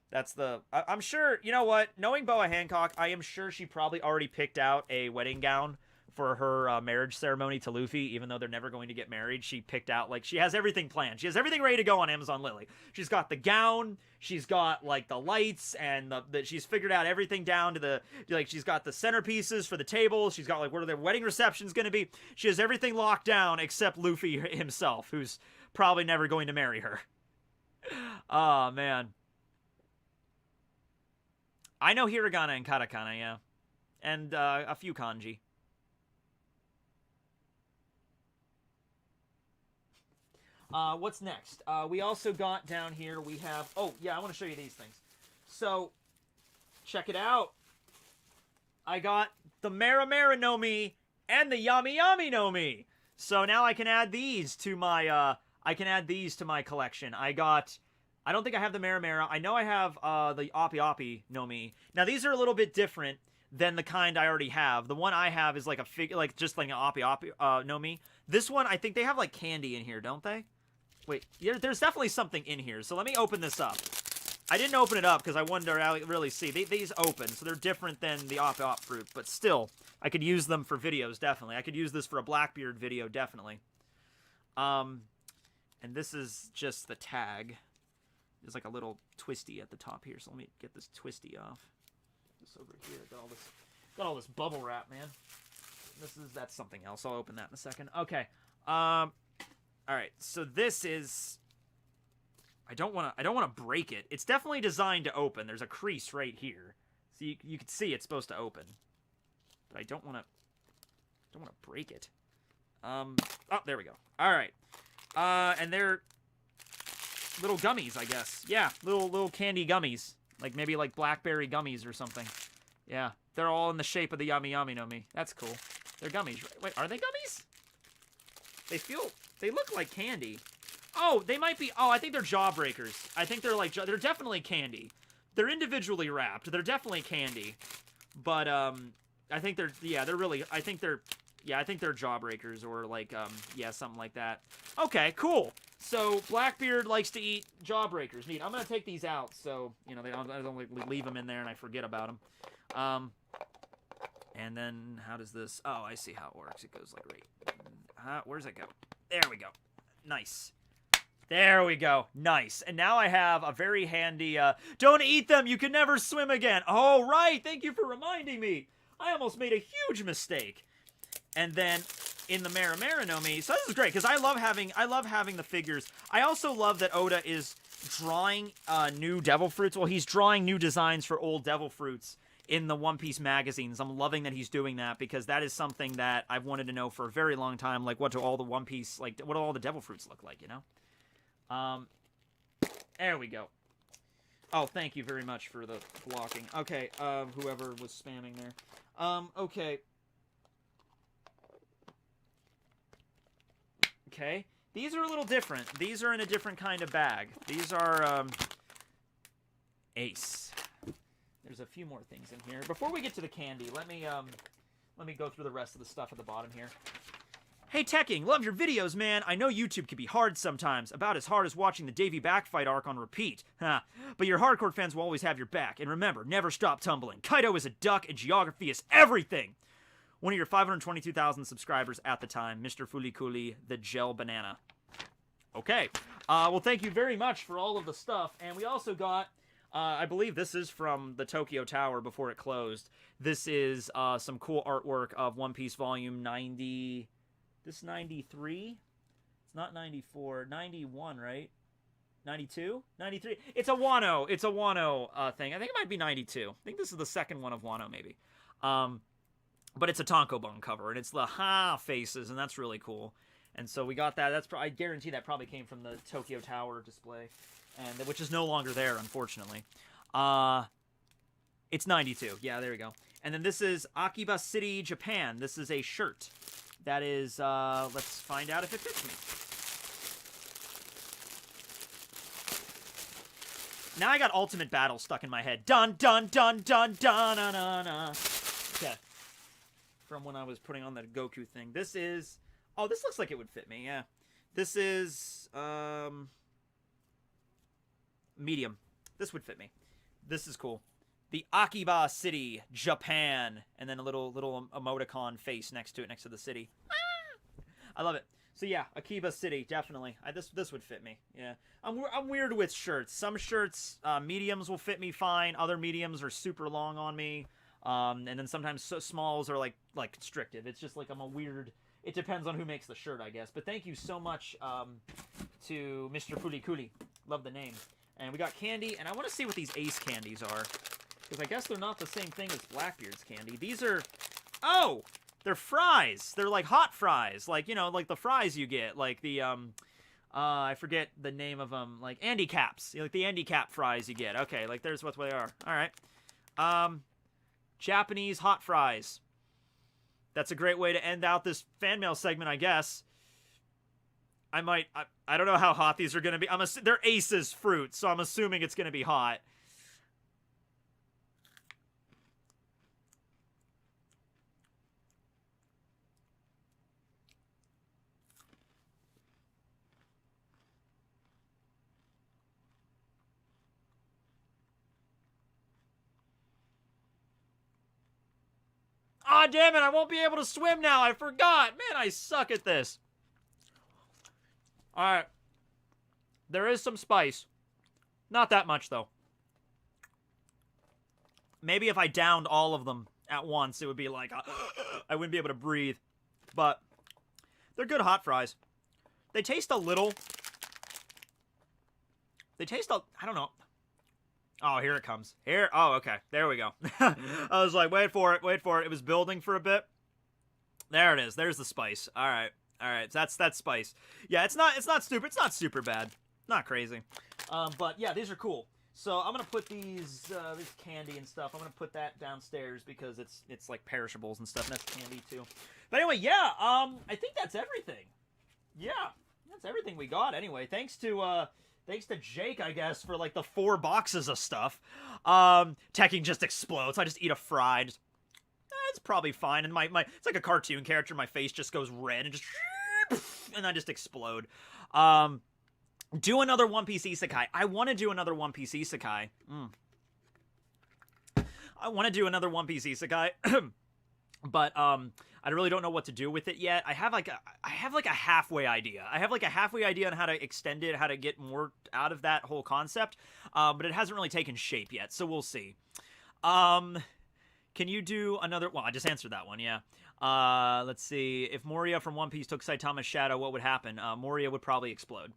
That's the... I'm sure, you know what? Knowing Boa Hancock, I am sure she probably already picked out a wedding gown for her marriage ceremony to Luffy, even though they're never going to get married. She picked out, like, she has everything planned. She has everything ready to go on Amazon Lily. She's got the gown, she's got, like, the lights, and she's figured out everything down to the, like, she's got the centerpieces for the table, she's got, like, where their wedding reception's gonna be. She has everything locked down except Luffy himself, who's probably never going to marry her. Oh, man. I know hiragana and katakana, yeah. And a few kanji. What's next? We also got down here, we have... Oh, yeah, I want to show you these things. So, check it out. I got the Mera Mera no Mi and the Yami Yami no Mi. So now I can add these to my, collection. I don't think I have the Mera Mera. I know I have the Oppi Oppi no Mi. Now these are a little bit different than the kind I already have. The one I have is like a figure, like just like an Oppi Oppi no Mi. This one, I think they have like candy in here, don't they? Wait, yeah, there's definitely something in here. So let me open this up. I didn't open it up because I wanted to really see. These open, so they're different than the op fruit, but still, I could use them for videos, definitely. I could use this for a Blackbeard video, definitely. And this is just the tag. There's like a little twisty at the top here, so let me get this twisty off. This over here, got all this bubble wrap, man. That's something else. I'll open that in a second. Okay. All right. So this is. I don't want to break it. It's definitely designed to open. There's a crease right here, so you can see it's supposed to open. But I don't want to break it. Oh, there we go. All right. And they're little gummies, I guess. Yeah, little candy gummies, like maybe like blackberry gummies or something. Yeah, they're all in the shape of the Yummy Yummy no Mi. That's cool. They're gummies. Wait, are they gummies? They look like candy. Oh, they might be. Oh, I think they're jawbreakers. I think they're like they're definitely candy. They're individually wrapped. They're definitely candy. But I think they're I think they're jawbreakers or like something like that. Okay, cool. So Blackbeard likes to eat jawbreakers. Neat. I'm gonna take these out so I don't leave them in there and I forget about them. And then how does this? Oh, I see how it works. It goes like right. Where's it go? There we go. Nice. There we go. Nice. And now I have a very handy, don't eat them, you can never swim again. Oh, right. Thank you for reminding me. I almost made a huge mistake. And then in the Mara no Mi, so this is great because I love having the figures. I also love that Oda is drawing new devil fruits. Well, he's drawing new designs for old devil fruits in the One Piece magazines. I'm loving that he's doing that because that is something that I've wanted to know for a very long time. Like, what do all the One Piece, like, what do all the devil fruits look like, you know? There we go. Oh, thank you very much for the blocking. Okay, whoever was spamming there. Okay. Okay. These are a little different. These are in a different kind of bag. These are, Ace. There's a few more things in here. Before we get to the candy, let me go through the rest of the stuff at the bottom here. Hey, Tekking, love your videos, man. I know YouTube can be hard sometimes, about as hard as watching the Davy Backfight arc on repeat. But your hardcore fans will always have your back. And remember, never stop tumbling. Kaido is a duck, and geography is everything. One of your 522,000 subscribers at the time, Mr. Fulikuli, the Gel Banana. Okay. Well, thank you very much for all of the stuff. And we also got, I believe this is from the Tokyo Tower before it closed. This is some cool artwork of One Piece Volume 90... This 93? It's not 94. 91, right? 92? 93? It's a Wano. It's a Wano thing. I think it might be 92. I think this is the second one of Wano, maybe. But it's a Tankobon cover, and it's the ha faces, and that's really cool. And so we got that. I guarantee that probably came from the Tokyo Tower display, and which is no longer there, unfortunately. It's 92. Yeah, there we go. And then this is Akiba City, Japan. This is a shirt. That is, let's find out if it fits me. Now I got Ultimate Battle stuck in my head. Dun, dun, dun, dun, dun, dun, dun, dun. Okay. From when I was putting on that Goku thing. This is, oh, this looks like it would fit me, yeah. This is, medium. This would fit me. This is cool. The Akiba City, Japan, and then a little emoticon face next to it, next to the city. Ah! I love it. So yeah, Akiba City, definitely. This would fit me. Yeah, I'm weird with shirts. Some shirts, mediums will fit me fine. Other mediums are super long on me, and then sometimes smalls are like constrictive. It's just like I'm a weird. It depends on who makes the shirt, I guess. But thank you so much to Mr. Fulikuli. Love the name. And we got candy, and I want to see what these Ace candies are. Because I guess they're not the same thing as Blackbeard's candy. These are... Oh! They're fries! They're like hot fries. Like, you know, like the fries you get. Like the, I forget the name of them. Like Andy Caps. Like the Andy Cap fries you get. Okay, like there's what they are. Alright. Japanese hot fries. That's a great way to end out this fan mail segment, I guess. I don't know how hot these are going to be. They're Ace's fruit, so I'm assuming it's going to be hot. Aw, damn it, I won't be able to swim now. I forgot. Man, I suck at this. Alright. There is some spice. Not that much, though. Maybe if I downed all of them at once, it would be like, I wouldn't be able to breathe. But they're good hot fries. They taste a little... They taste a... I don't know. Oh, here it comes. Here. Oh, okay. There we go. I was like, wait for it. Wait for it. It was building for a bit. There it is. There's the spice. All right. All right. So that's spice. Yeah, it's not stupid. It's not super bad. Not crazy. But yeah, these are cool. So I'm gonna put these this candy and stuff. I'm gonna put that downstairs because it's like perishables and stuff. And that's candy too. But anyway, yeah. I think that's everything. Yeah, that's everything we got. Anyway, thanks to Jake, I guess, for like the 4 boxes of stuff. Tekking just explodes. I just eat a fry. Just, it's probably fine. And my it's like a cartoon character. My face just goes red and just and I just explode. Do another One Piece Isekai. I want to do another One Piece Isekai. I want to do another One Piece Isekai. But I really don't know what to do with it yet. I have like a halfway idea. I have like a halfway idea on how to extend it, how to get more out of that whole concept. But it hasn't really taken shape yet, so we'll see. Can you do another? Well, I just answered that one. Yeah. Let's see. If Moria from One Piece took Saitama's shadow, what would happen? Moria would probably explode.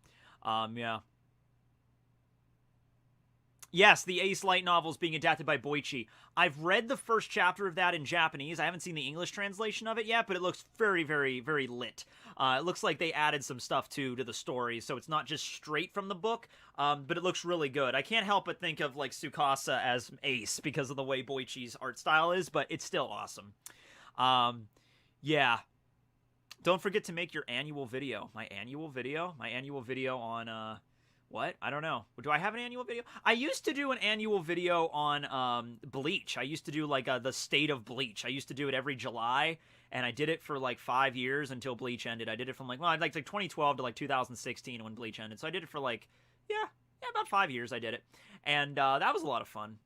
Yeah. Yes, the Ace Light novel is being adapted by Boichi. I've read the first chapter of that in Japanese. I haven't seen the English translation of it yet, but it looks very, very, very lit. It looks like they added some stuff, too, to the story, so it's not just straight from the book, but it looks really good. I can't help but think of, like, Tsukasa as Ace because of the way Boichi's art style is, but it's still awesome. Yeah. Don't forget to make your annual video. My annual video? My annual video on, what? I don't know. Do I have an annual video? I used to do an annual video on Bleach. I used to do like the state of Bleach. I used to do it every July, and I did it for like 5 years until Bleach ended. I did it from like 2012 to like 2016 when Bleach ended. So I did it for like, yeah, about 5 years I did it. And that was a lot of fun.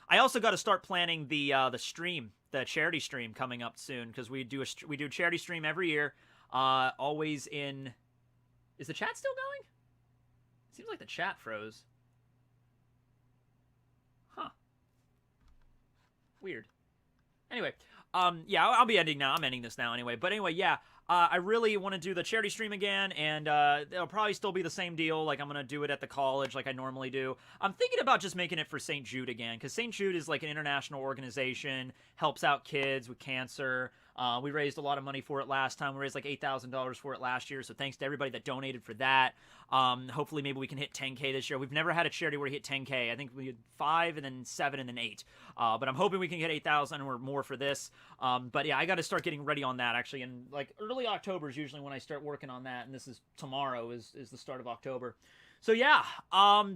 I also got to start planning the stream, the charity stream coming up soon, because we do a charity stream every year. Always in... Is the chat still going? Seems like the chat froze. Huh. Weird. Anyway, yeah, I'll be ending now. I'm ending this now anyway. But anyway, yeah, I really want to do the charity stream again, and it'll probably still be the same deal. Like, I'm going to do it at the college like I normally do. I'm thinking about just making it for St. Jude again, because St. Jude is like an international organization, helps out kids with cancer. We raised a lot of money for it last time. We raised like $8,000 for it last year, so thanks to everybody that donated for that. Hopefully maybe we can hit 10K this year. We've never had a charity where we hit 10K. I think we had 5 and then 7 and then 8. But I'm hoping we can get 8,000 or more for this. But yeah, I got to start getting ready on that actually. And like early October is usually when I start working on that. And this is tomorrow is the start of October. So yeah,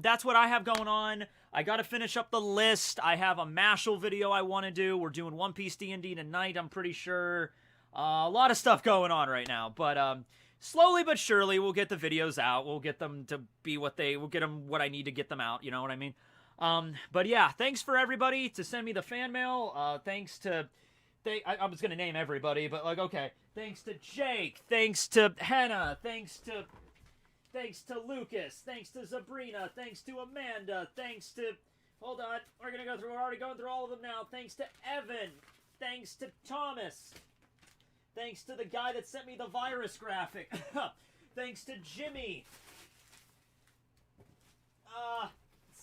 that's what I have going on. I got to finish up the list. I have a Mashal video I want to do. We're doing One Piece D&D tonight, I'm pretty sure. A lot of stuff going on right now, but slowly but surely we'll get the videos out. We'll get them to be we'll get them what I need to get them out, you know what I mean? But yeah, thanks for everybody to send me the fan mail. Thanks to... I was going to name everybody, but like, okay. Thanks to Jake. Thanks to Hannah. Thanks to Lucas, thanks to Sabrina, thanks to Amanda, thanks to... Hold on, we're already going through all of them now. Thanks to Evan, thanks to Thomas, thanks to the guy that sent me the virus graphic, thanks to Jimmy. Let's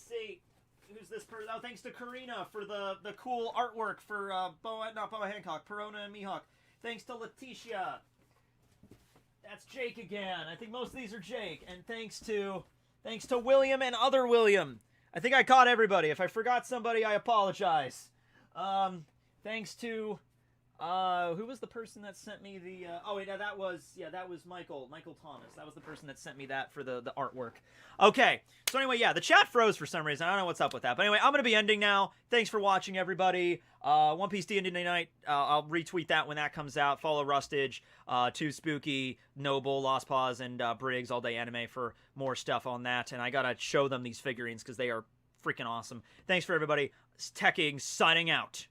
see, who's this person? Oh, thanks to Karina for the cool artwork for not Boa Hancock, Verona and Mihawk. Thanks to Letitia. That's Jake again. I think most of these are Jake. And thanks to William and other William. I think I caught everybody. If I forgot somebody, I apologize. Thanks to who was the person that sent me the oh wait, that was Michael Thomas. That was the person that sent me that for the artwork. Okay. So anyway, yeah, the chat froze for some reason. I don't know what's up with that. But anyway, I'm going to be ending now. Thanks for watching, everybody. One Piece D&D Night. I'll retweet that when that comes out. Follow Rustage, Too Spooky, Noble, Lost Paws, and Briggs All Day Anime for more stuff on that. And I got to show them these figurines because they are freaking awesome. Thanks for everybody. Tekking signing out.